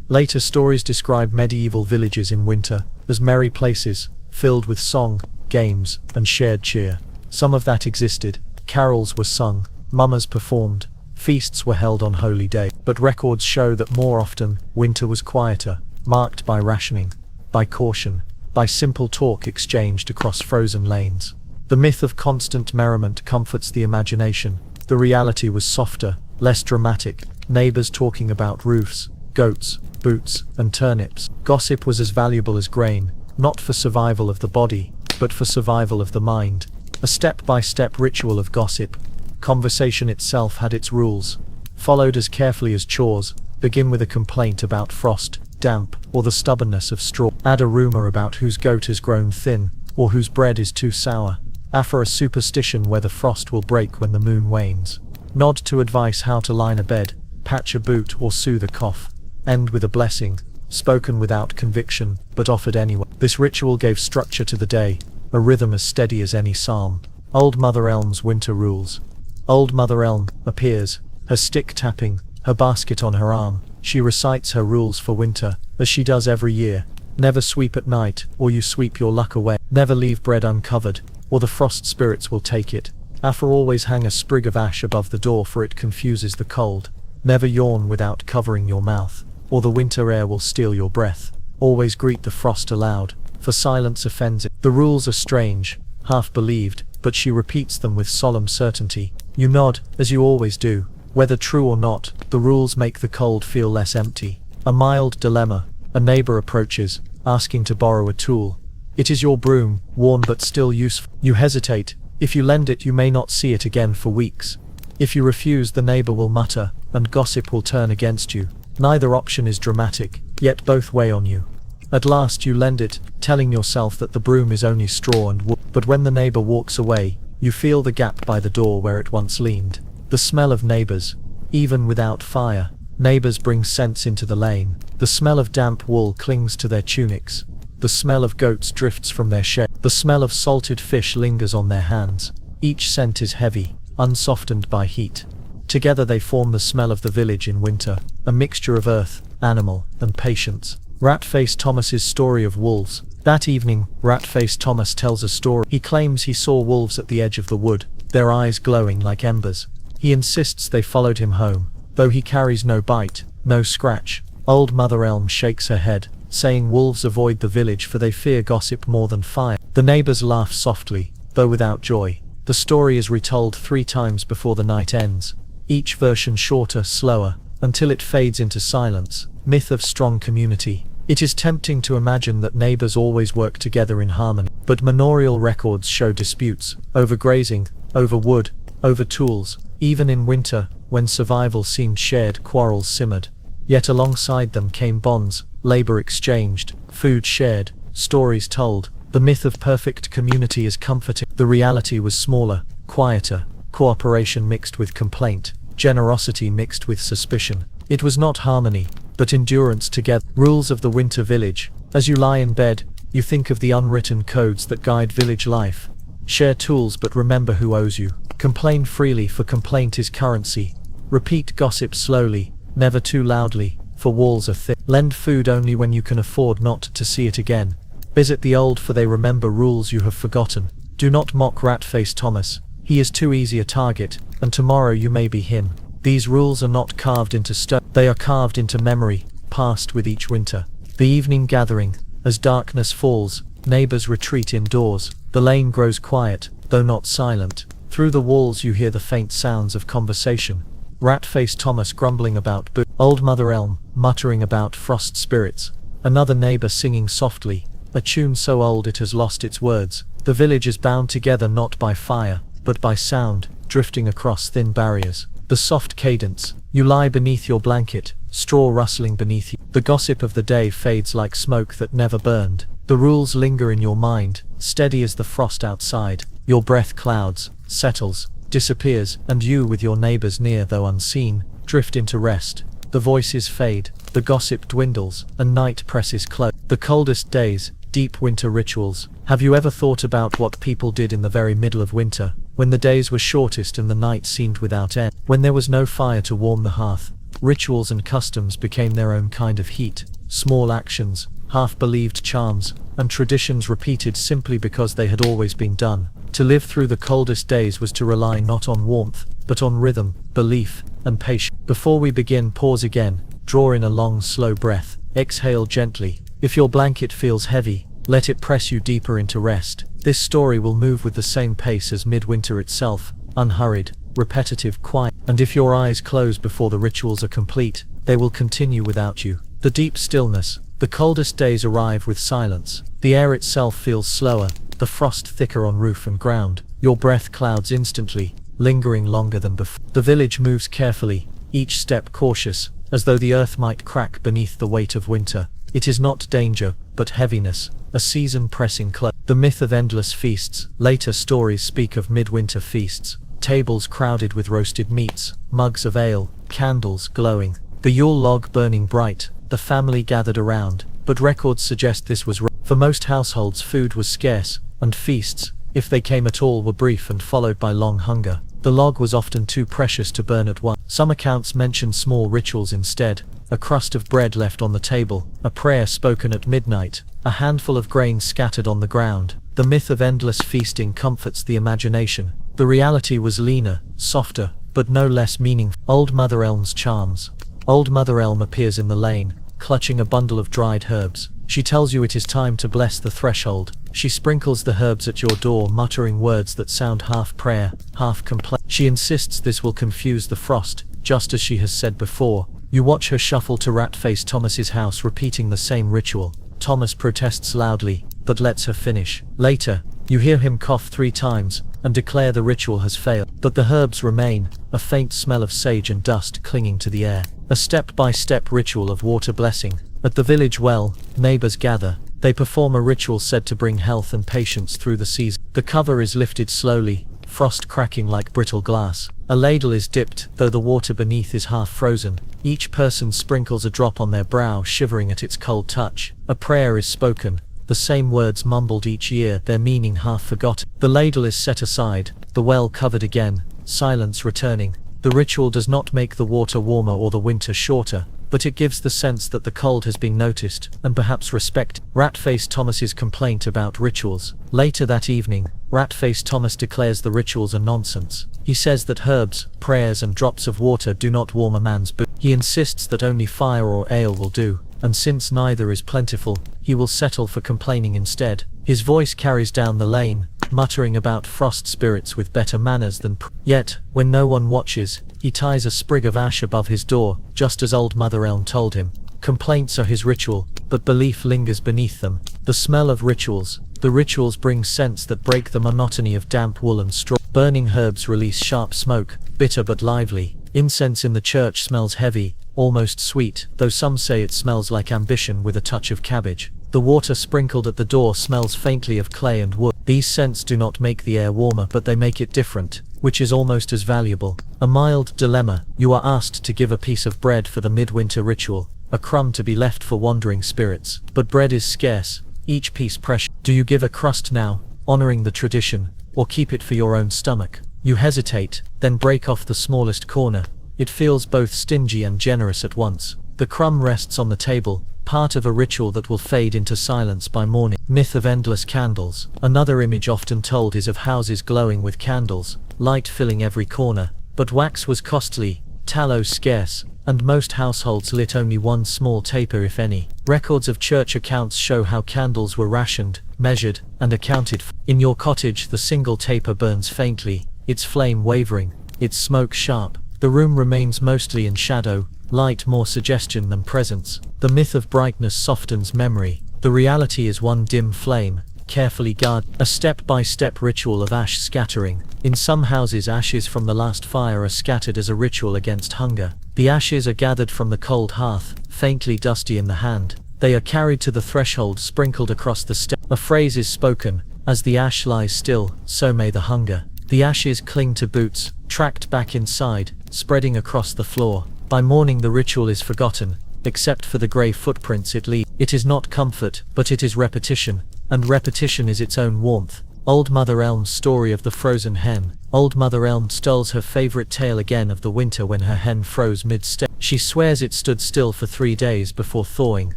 Speaker 1: Later stories describe medieval villages in winter as merry places, filled with song, games, and shared cheer. Some of that existed. Carols were sung, mummers performed, feasts were held on holy day. But records show that more often, winter was quieter, marked by rationing, by caution, by simple talk exchanged across frozen lanes. The myth of constant merriment comforts the imagination. The reality was softer, less dramatic, neighbors talking about roofs, goats, boots, and turnips. Gossip was as valuable as grain, not for survival of the body, but for survival of the mind. A step-by-step ritual of gossip. Conversation itself had its rules, followed as carefully as chores. Begin with a complaint about frost, damp, or the stubbornness of straw. Add a rumor about whose goat has grown thin, or whose bread is too sour. Offer a superstition where the frost will break when the moon wanes. Nod to advice how to line a bed, patch a boot, or soothe a cough. End with a blessing, spoken without conviction, but offered anyway. This ritual gave structure to the day, a rhythm as steady as any psalm. Old Mother Elm's winter rules. Old Mother Elm appears, her stick tapping, her basket on her arm. She recites her rules for winter, as she does every year. Never sweep at night, or you sweep your luck away. Never leave bread uncovered, or the frost spirits will take it. After always hang a sprig of ash above the door, for it confuses the cold. Never yawn without covering your mouth, or the winter air will steal your breath. Always greet the frost aloud, for silence offends it. The rules are strange, half believed, but she repeats them with solemn certainty. You nod, as you always do. Whether true or not, the rules make the cold feel less empty. A mild dilemma. A neighbor approaches, asking to borrow a tool. It is your broom, worn but still useful. You hesitate. If you lend it, you may not see it again for weeks. If you refuse, the neighbor will mutter, and gossip will turn against you. Neither option is dramatic, yet both weigh on you. At last you lend it, telling yourself that the broom is only straw and wood. But when the neighbor walks away, you feel the gap by the door where it once leaned. The smell of neighbors. Even without fire, neighbors bring scents into the lane. The smell of damp wool clings to their tunics. The smell of goats drifts from their shed. The smell of salted fish lingers on their hands. Each scent is heavy, unsoftened by heat. Together they form the smell of the village in winter, a mixture of earth, animal, and patience. Rat-faced Thomas's story of wolves. That evening, Rat-faced Thomas tells a story. He claims he saw wolves at the edge of the wood, their eyes glowing like embers. He insists they followed him home, though he carries no bite, no scratch. Old Mother Elm shakes her head, saying wolves avoid the village for they fear gossip more than fire. The neighbors laugh softly, though without joy. The story is retold 3 times before the night ends, each version shorter, slower, until it fades into silence. Myth of strong community. It is tempting to imagine that neighbors always work together in harmony, but manorial records show disputes, over grazing, over wood, over tools. Even in winter, when survival seemed shared, quarrels simmered. Yet alongside them came bonds, labor exchanged, food shared, stories told. The myth of perfect community is comforting. The reality was smaller, quieter, cooperation mixed with complaint, generosity mixed with suspicion. It was not harmony, but endurance together. Rules of the winter village. As you lie in bed, you think of the unwritten codes that guide village life.
Speaker 2: Share tools, but remember who owes you. Complain freely, for complaint is currency. Repeat gossip slowly, never too loudly, for walls are thick. Lend food only when you can afford not to see it again. Visit the old, for they remember rules you have forgotten. Do not mock Rat-faced Thomas. He is too easy a target, and tomorrow you may be him. These rules are not carved into stone. They are carved into memory, passed with each winter. The evening gathering. As darkness falls, neighbors retreat indoors. The lane grows quiet, though not silent. Through the walls you hear the faint sounds of conversation. Rat-faced Thomas grumbling about Old Mother Elm muttering about frost spirits. Another neighbor singing softly, a tune so old it has lost its words. The village is bound together not by fire, but by sound, drifting across thin barriers. The soft cadence. You lie beneath your blanket, straw rustling beneath you. The gossip of the day fades like smoke that never burned. The rules linger in your mind, steady as the frost outside. Your breath clouds, settles, disappears, and you, with your neighbors near though unseen, drift into rest. The voices fade, the gossip dwindles, and night presses close. The coldest days, deep winter rituals. Have you ever thought about what people did in the very middle of winter, when the days were shortest and the night seemed without end? When there was no fire to warm the hearth, rituals and customs became their own kind of heat. Small actions, half-believed charms, and traditions repeated simply because they had always been done. To live through the coldest days was to rely not on warmth, but on rhythm, belief, and patience. Before we begin, pause again, draw in a long, slow breath, exhale gently. If your blanket feels heavy, let it press you deeper into rest. This story will move with the same pace as midwinter itself, unhurried, repetitive, quiet. And if your eyes close before the rituals are complete, they will continue without you. The deep stillness. The coldest days arrive with silence. The air itself feels slower, the frost thicker on roof and ground. Your breath clouds instantly, lingering longer than before. The village moves carefully, each step cautious, as though the earth might crack beneath the weight of winter. It is not danger, but heaviness, a season pressing close. The myth of endless feasts. Later stories speak of midwinter feasts. Tables crowded with roasted meats, mugs of ale, candles glowing, the Yule log burning bright, the family gathered around. But records suggest this was wrong. For most households food was scarce, and feasts, if they came at all, were brief and followed by long hunger. The log was often too precious to burn at once. Some accounts mention small rituals instead. A crust of bread left on the table, a prayer spoken at midnight, a handful of grain scattered on the ground. The myth of endless feasting comforts the imagination. The reality was leaner, softer, but no less meaningful. Old Mother Elm's charms. Old Mother Elm appears in the lane, clutching a bundle of dried herbs. She tells you it is time to bless the threshold. She sprinkles the herbs at your door, muttering words that sound half prayer, half complaint. She insists this will confuse the frost, just as she has said before. You watch her shuffle to Rat-faced Thomas's house, repeating the same ritual. Thomas protests loudly, but lets her finish. Later, you hear him cough 3 times, and declare the ritual has failed. But the herbs remain, a faint smell of sage and dust clinging to the air. A step-by-step ritual of water blessing. At the village well, neighbors gather. They perform a ritual said to bring health and patience through the season. The cover is lifted slowly, frost cracking like brittle glass. A ladle is dipped, though the water beneath is half frozen. Each person sprinkles a drop on their brow, shivering at its cold touch. A prayer is spoken, the same words mumbled each year, their meaning half forgotten. The ladle is set aside, the well covered again, silence returning. The ritual does not make the water warmer or the winter shorter, but it gives the sense that the cold has been noticed, and perhaps respected. Rat-faced Thomas's complaint about rituals. Later that evening, Rat-faced Thomas declares the rituals are nonsense. He says that herbs, prayers and drops of water do not warm a man's boot. He insists that only fire or ale will do, and since neither is plentiful, he will settle for complaining instead. His voice carries down the lane, muttering about frost spirits with better manners than Yet, when no one watches, he ties a sprig of ash above his door, just as Old Mother Elm told him. Complaints are his ritual, but belief lingers beneath them. The smell of rituals. The rituals bring scents that break the monotony of damp wool and straw. Burning herbs release sharp smoke, bitter but lively. Incense in the church smells heavy, almost sweet, though some say it smells like ambition with a touch of cabbage. The water sprinkled at the door smells faintly of clay and wood. These scents do not make the air warmer, but they make it different, which is almost as valuable. A mild dilemma. You are asked to give a piece of bread for the midwinter ritual, a crumb to be left for wandering spirits. But bread is scarce, each piece precious. Do you give a crust now, honoring the tradition, or keep it for your own stomach. You hesitate, then break off the smallest corner. It feels both stingy and generous at once. The crumb rests on the table, part of a ritual that will fade into silence by morning. Myth of endless candles. Another image often told is of houses glowing with candles, light filling every corner. But wax was costly, tallow scarce, and most households lit only one small taper if any. Records of church accounts show how candles were rationed, measured, and accounted for. In your cottage the single taper burns faintly, its flame wavering, its smoke sharp. The room remains mostly in shadow, light more suggestion than presence. The myth of brightness softens memory. The reality is one dim flame, carefully guarded. A step-by-step ritual of ash scattering. In some houses ashes from the last fire are scattered as a ritual against hunger. The ashes are gathered from the cold hearth, faintly dusty in the hand. They are carried to the threshold, sprinkled across the step. A phrase is spoken, as the ash lies still, so may the hunger. The ashes cling to boots, tracked back inside, spreading across the floor. By morning the ritual is forgotten, except for the grey footprints it leaves. It is not comfort, but it is repetition, and repetition is its own warmth. Old Mother Elm's story of the frozen hen. Old Mother Elm tells her favorite tale again of the winter when her hen froze mid-step. She swears it stood still for 3 days before thawing,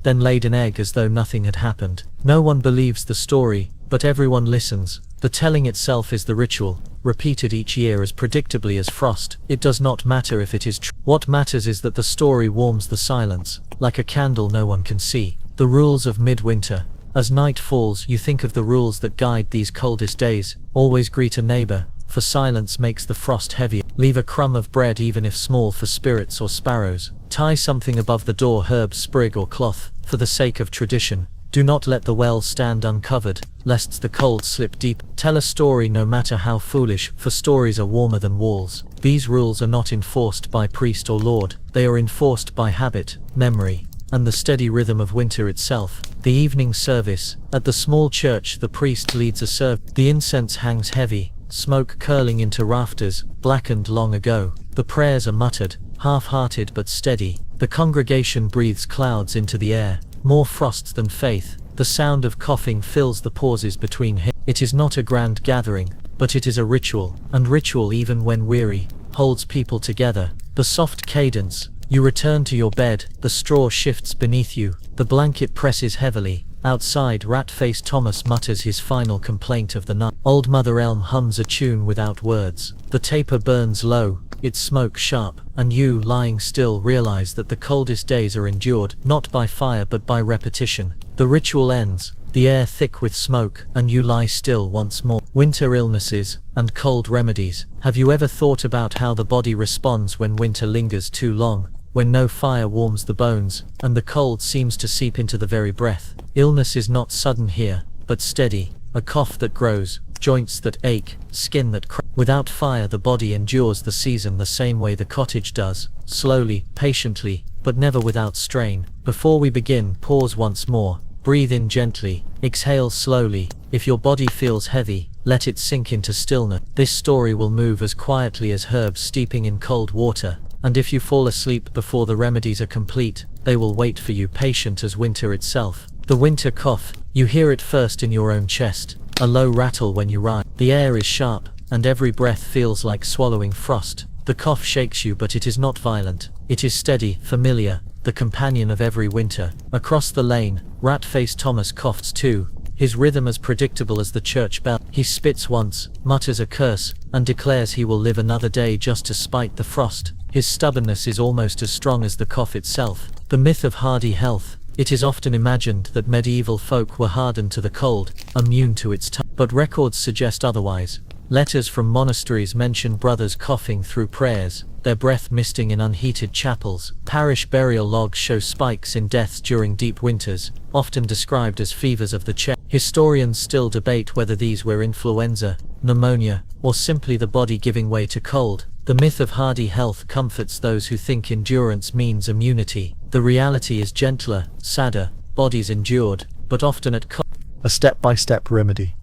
Speaker 2: then laid an egg as though nothing had happened. No one believes the story, but everyone listens. The telling itself is the ritual, repeated each year as predictably as frost. It does not matter if it is true. What matters is that the story warms the silence, like a candle no one can see. The rules of midwinter. As night falls, you think of the rules that guide these coldest days. Always greet a neighbor, for silence makes the frost heavier. Leave a crumb of bread even if small for spirits or sparrows. Tie something above the door, herb, sprig or cloth, for the sake of tradition. Do not let the well stand uncovered, lest the cold slip deep. Tell a story no matter how foolish, for stories are warmer than walls. These rules are not enforced by priest or lord, they are enforced by habit, memory, and the steady rhythm of winter itself. The evening service. At the small church the priest leads a service. The incense hangs heavy, smoke curling into rafters, blackened long ago. The prayers are muttered, half-hearted but steady. The congregation breathes clouds into the air, more frost than faith. The sound of coughing fills the pauses between hymns. It is not a grand gathering, but it is a ritual, and ritual, even when weary, holds people together. The soft cadence. You return to your bed, the straw shifts beneath you, the blanket presses heavily. Outside, rat-faced Thomas mutters his final complaint of the night. Old Mother Elm hums a tune without words. The taper burns low, its smoke sharp, and you, lying still, realize that the coldest days are endured, not by fire but by repetition. The ritual ends, the air thick with smoke, and you lie still once more. Winter illnesses, and cold remedies. Have you ever thought about how the body responds when winter lingers too long? When no fire warms the bones, and the cold seems to seep into the very breath. Illness is not sudden here, but steady, a cough that grows, joints that ache, skin that cracks. Without fire the body endures the season the same way the cottage does, slowly, patiently, but never without strain. Before we begin, pause once more, breathe in gently, exhale slowly. If your body feels heavy, let it sink into stillness. This story will move as quietly as herbs steeping in cold water. And if you fall asleep before the remedies are complete, they will wait for you, patient as winter itself. The winter cough. You hear it first in your own chest, a low rattle when you rise. The air is sharp, and every breath feels like swallowing frost. The cough shakes you, but it is not violent. It is steady, familiar, the companion of every winter. Across the lane, rat-faced Thomas coughs too, his rhythm as predictable as the church bell. He spits once, mutters a curse, and declares he will live another day just to spite the frost. His stubbornness is almost as strong as the cough itself. The myth of hardy health. It is often imagined that medieval folk were hardened to the cold, immune to its touch. But records suggest otherwise. Letters from monasteries mention brothers coughing through prayers, their breath misting in unheated chapels. Parish burial logs show spikes in deaths during deep winters, often described as fevers of the chest. Historians still debate whether these were influenza, pneumonia, or simply the body giving way to cold. The myth of hardy health comforts those who think endurance means immunity. The reality is gentler, sadder. Bodies endured, but often at cost.
Speaker 1: A step-by-step remedy.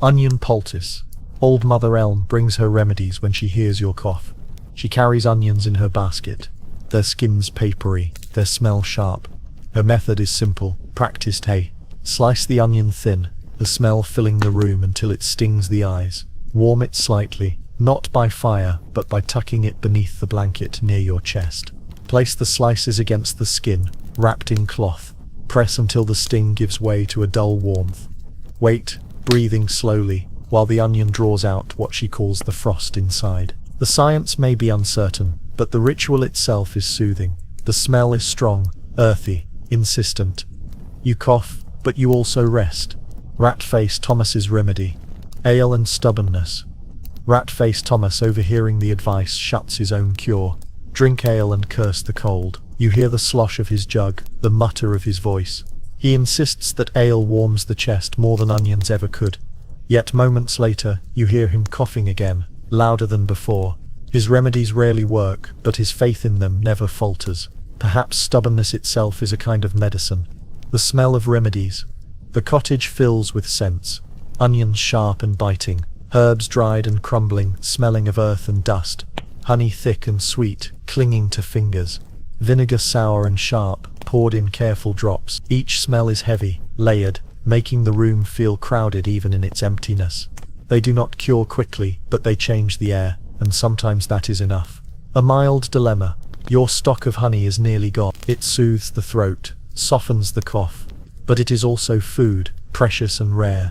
Speaker 1: Onion poultice. Old Mother Elm brings her remedies when she hears your cough. She carries onions in her basket. Their skins papery, their smell sharp. Her method is simple, practiced. Slice the onion thin, the smell filling the room until it stings the eyes. Warm it slightly, not by fire, but by tucking it beneath the blanket near your chest. Place the slices against the skin, wrapped in cloth. Press until the sting gives way to a dull warmth. Wait, breathing slowly, while the onion draws out what she calls the frost inside. The science may be uncertain, but the ritual itself is soothing. The smell is strong, earthy, insistent. You cough, but you also rest. Rat-Face Thomas's remedy. Ale and stubbornness. Rat-Face Thomas, overhearing the advice, shuts his own cure. Drink ale and curse the cold. You hear the slosh of his jug, the mutter of his voice. He insists that ale warms the chest more than onions ever could. Yet moments later, you hear him coughing again, louder than before. His remedies rarely work, but his faith in them never falters. Perhaps stubbornness itself is a kind of medicine. The smell of remedies. The cottage fills with scents. Onions sharp and biting, herbs dried and crumbling, smelling of earth and dust. Honey thick and sweet, clinging to fingers. Vinegar sour and sharp, poured in careful drops. Each smell is heavy, layered, making the room feel crowded even in its emptiness. They do not cure quickly, but they change the air, and sometimes that is enough. A mild dilemma. Your stock of honey is nearly gone. It soothes the throat, softens the cough, but it is also food, precious and rare.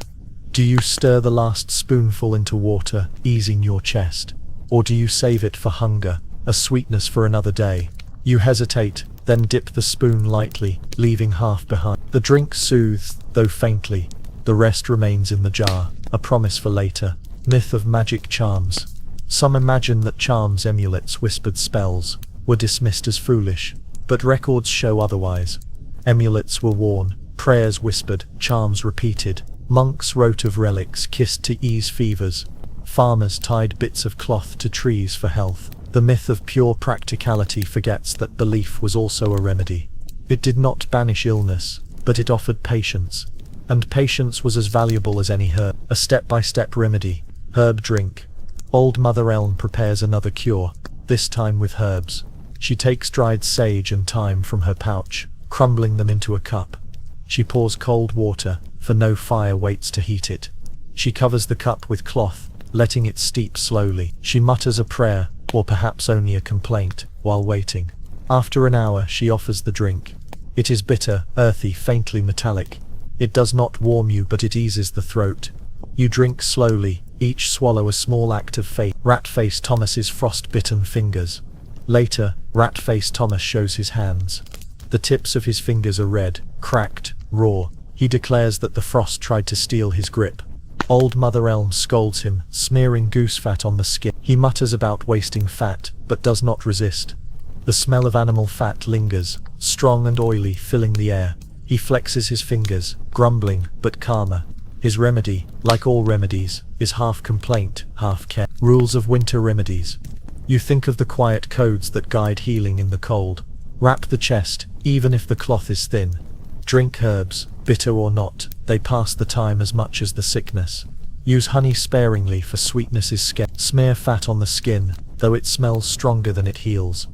Speaker 1: Do you stir the last spoonful into water, easing your chest? Or do you save it for hunger, a sweetness for another day? You hesitate, then dip the spoon lightly, leaving half behind. The drink soothes, though faintly. The rest remains in the jar, a promise for later. Myth of magic charms. Some imagine that charms, amulets, whispered spells, were dismissed as foolish, but records show otherwise. Amulets were worn, prayers whispered, charms repeated. Monks wrote of relics kissed to ease fevers. Farmers tied bits of cloth to trees for health. The myth of pure practicality forgets that belief was also a remedy. It did not banish illness, but it offered patience. And patience was as valuable as any herb. A step-by-step remedy. Herb drink. Old Mother Elm prepares another cure, this time with herbs. She takes dried sage and thyme from her pouch, crumbling them into a cup. She pours cold water, for no fire waits to heat it. She covers the cup with cloth, letting it steep slowly. She mutters a prayer, or perhaps only a complaint, while waiting. After an hour, she offers the drink. It is bitter, earthy, faintly metallic. It does not warm you, but it eases the throat. You drink slowly, each swallow a small act of faith. Rat-Face Thomas's frost-bitten fingers. Later, Rat-Face Thomas shows his hands. The tips of his fingers are red, cracked, raw. He declares that the frost tried to steal his grip. Old Mother Elm scolds him, smearing goose fat on the skin. He mutters about wasting fat, but does not resist. The smell of animal fat lingers, strong and oily, filling the air. He flexes his fingers, grumbling, but calmer. His remedy, like all remedies, is half complaint, half care. Rules of winter remedies. You think of the quiet codes that guide healing in the cold. Wrap the chest, even if the cloth is thin. Drink herbs, bitter or not, they pass the time as much as the sickness. Use honey sparingly, for sweetness is scarce. Smear fat on the skin, though it smells stronger than it heals.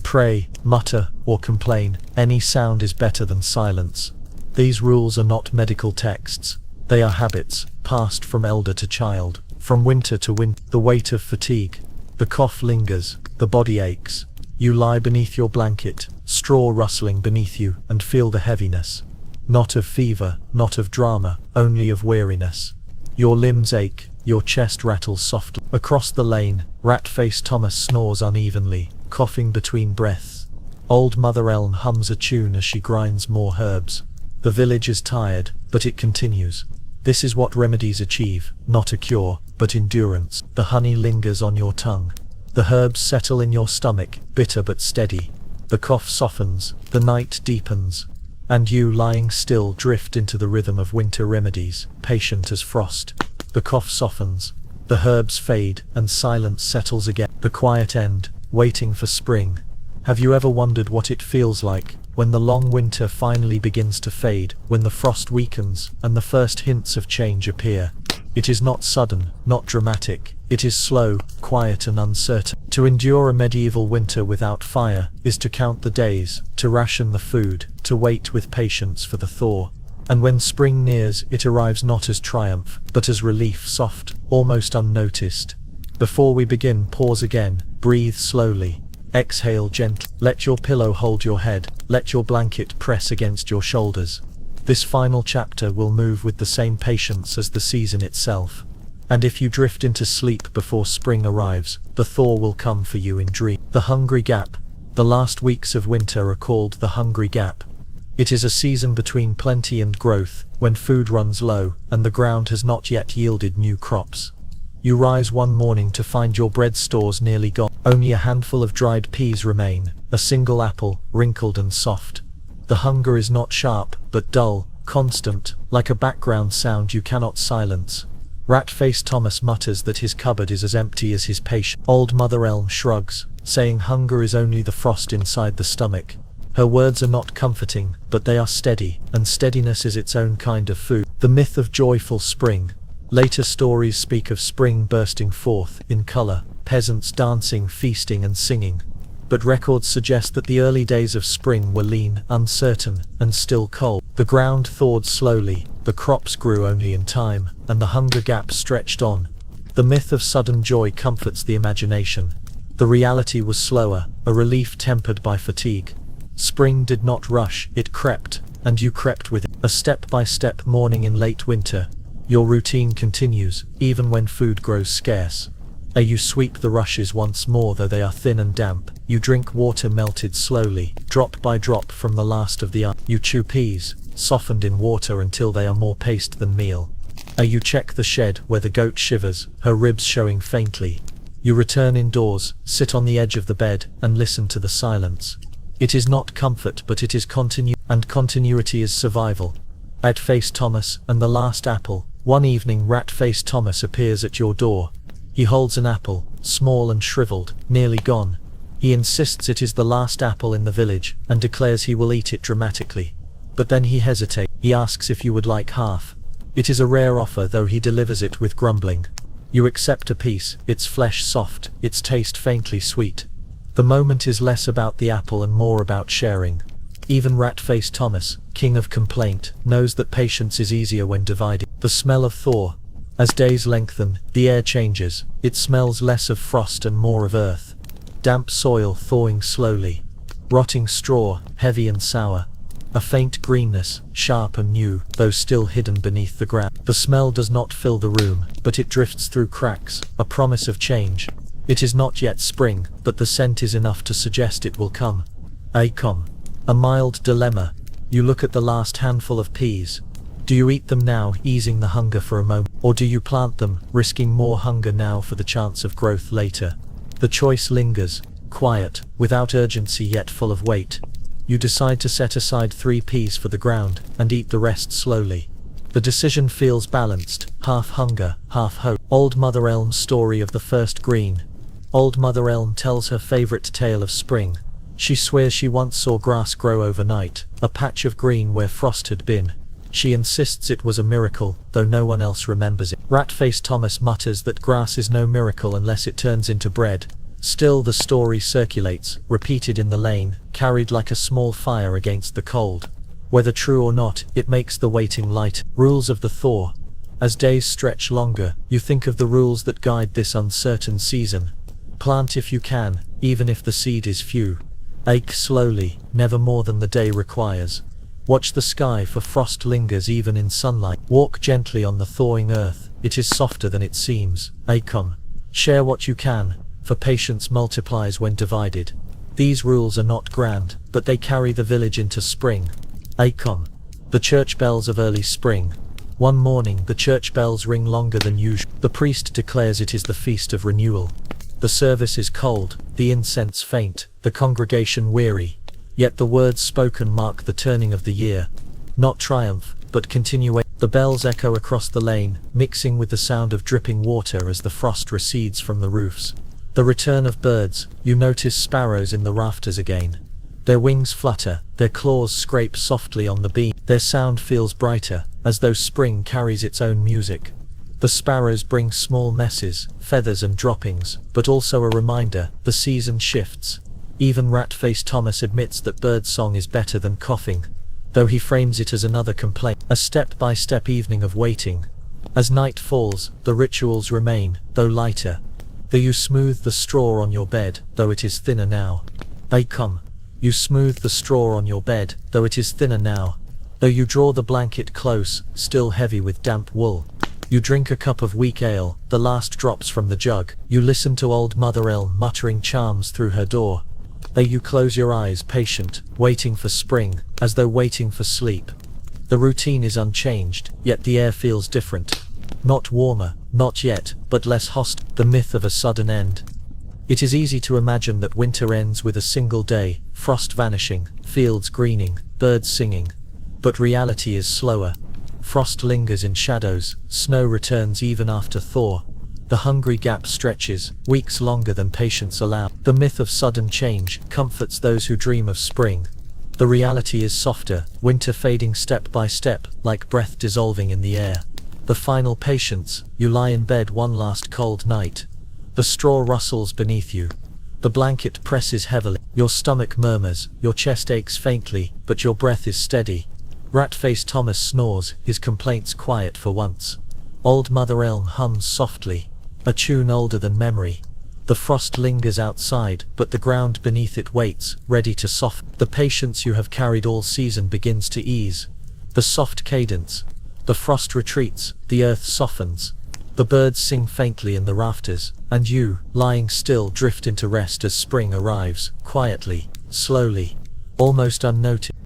Speaker 1: Pray, mutter, or complain, any sound is better than silence. These rules are not medical texts. They are habits, passed from elder to child, from winter to winter. The weight of fatigue. The cough lingers, the body aches. You lie beneath your blanket, straw rustling beneath you, and feel the heaviness. Not of fever, not of drama, only of weariness. Your limbs ache, your chest rattles softly. Across the lane, Rat-Face Thomas snores unevenly, coughing between breaths. Old Mother Elm hums a tune as she grinds more herbs. The village is tired, but it continues. This is what remedies achieve, not a cure, but endurance. The honey lingers on your tongue. The herbs settle in your stomach, bitter but steady. The cough softens, the night deepens. And you, lying still, drift into the rhythm of winter remedies, patient as frost. The cough softens, the herbs fade, and silence settles again. The quiet end, waiting for spring. Have you ever wondered what it feels like, when the long winter finally begins to fade, when the frost weakens, and the first hints of change appear? It is not sudden, not dramatic. It is slow, quiet and uncertain. To endure a medieval winter without fire is to count the days, to ration the food, to wait with patience for the thaw. And when spring nears, it arrives not as triumph, but as relief, soft, almost unnoticed. Before we begin, pause again, breathe slowly. Exhale gently. Let your pillow hold your head, let your blanket press against your shoulders. This final chapter will move with the same patience as the season itself. And if you drift into sleep before spring arrives, the thaw will come for you in dream. The Hungry Gap. The last weeks of winter are called the Hungry Gap. It is a season between plenty and growth, when food runs low, and the ground has not yet yielded new crops. You rise one morning to find your bread stores nearly gone. Only a handful of dried peas remain, a single apple, wrinkled and soft. The hunger is not sharp, but dull, constant, like a background sound you cannot silence. Rat-faced Thomas mutters that his cupboard is as empty as his patience. Old Mother Elm shrugs, saying hunger is only the frost inside the stomach. Her words are not comforting, but they are steady, and steadiness is its own kind of food. The myth of joyful spring. Later stories speak of spring bursting forth, in color, peasants dancing, feasting and singing. But records suggest that the early days of spring were lean, uncertain, and still cold. The ground thawed slowly, the crops grew only in time, and the hunger gap stretched on. The myth of sudden joy comforts the imagination. The reality was slower, a relief tempered by fatigue. Spring did not rush, it crept, and you crept with it. A step-by-step morning in late winter. Your routine continues, even when food grows scarce. You sweep the rushes once more, though they are thin and damp. You drink water melted slowly, drop by drop from the last of the ice. You chew peas, softened in water until they are more paste than meal. You check the shed where the goat shivers, her ribs showing faintly. You return indoors, sit on the edge of the bed, and listen to the silence. It is not comfort, but it is continuity, and continuity is survival. Rat-faced Thomas and the last apple. One evening, Rat-faced Thomas appears at your door. He holds an apple, small and shriveled, nearly gone. He insists it is the last apple in the village, and declares he will eat it dramatically. But then he hesitates. He asks if you would like half. It is a rare offer, though he delivers it with grumbling. You accept a piece, its flesh soft, its taste faintly sweet. The moment is less about the apple and more about sharing. Even Rat-faced Thomas, king of complaint, knows that patience is easier when divided. The smell of thaw. As days lengthen, the air changes. It smells less of frost and more of earth. Damp soil thawing slowly. Rotting straw, heavy and sour. A faint greenness, sharp and new, though still hidden beneath the ground. The smell does not fill the room, but it drifts through cracks, a promise of change. It is not yet spring, but the scent is enough to suggest it will come. A mild dilemma. You look at the last handful of peas. Do you eat them now, easing the hunger for a moment, or do you plant them, risking more hunger now for the chance of growth later? The choice lingers, quiet, without urgency yet full of weight. You decide to set aside 3 peas for the ground, and eat the rest slowly. The decision feels balanced, half hunger, half hope. Old Mother Elm's story of the first green. Old Mother Elm tells her favorite tale of spring. She swears she once saw grass grow overnight, a patch of green where frost had been. She insists it was a miracle, though no one else remembers it. Rat-faced Thomas mutters that grass is no miracle unless it turns into bread. Still the story circulates, repeated in the lane, carried like a small fire against the cold. Whether true or not, it makes the waiting light. Rules of the thaw. As days stretch longer, you think of the rules that guide this uncertain season. Plant if you can, even if the seed is few. Ache slowly, never more than the day requires. Watch the sky, for frost lingers even in sunlight. Walk gently on the thawing earth, it is softer than it seems. Share what you can, for patience multiplies when divided. These rules are not grand, but they carry the village into spring. The church bells of early spring. One morning, the church bells ring longer than usual. The priest declares it is the feast of renewal. The service is cold, the incense faint, the congregation weary. Yet the words spoken mark the turning of the year. Not triumph, but continuation. The bells echo across the lane, mixing with the sound of dripping water as the frost recedes from the roofs. The return of birds. You notice sparrows in the rafters again. Their wings flutter, their claws scrape softly on the beam. Their sound feels brighter, as though spring carries its own music. The sparrows bring small messes, feathers and droppings, but also a reminder, the season shifts. Even Rat-faced Thomas admits that birdsong is better than coughing.
Speaker 2: though he frames it as another complaint. A step-by-step evening of waiting. As night falls, the rituals remain, though lighter. Though you smooth the straw on your bed, though it is thinner now. They come. You smooth the straw on your bed, though it is thinner now. Though you draw the blanket close, still heavy with damp wool. You drink a cup of weak ale, the last drops from the jug. You listen to old Mother Elm muttering charms through her door. Though you close your eyes patient, waiting for spring, as though waiting for sleep. The routine is unchanged, yet the air feels different. Not warmer, not yet, but less hostile. The myth of a sudden end. It is easy to imagine that winter ends with a single day, frost vanishing, fields greening, birds singing. But reality is slower. Frost lingers in shadows, snow returns even after thaw. The hungry gap stretches, weeks longer than patience allows. The myth of sudden change comforts those who dream of spring. The reality is softer, winter fading step by step, like breath dissolving in the air. The final patience, you lie in bed one last cold night. The straw rustles beneath you. The blanket presses heavily. Your stomach murmurs, your chest aches faintly, but your breath is steady. Rat-faced Thomas snores, his complaints quiet for once. Old Mother Elm hums softly, a tune older than memory. The frost lingers outside, but the ground beneath it waits, ready to soften. The patience you have carried all season begins to ease. The soft cadence. The frost retreats, the earth softens. The birds sing faintly in the rafters, and you, lying still, drift into rest as spring arrives, quietly, slowly, almost unnoticed.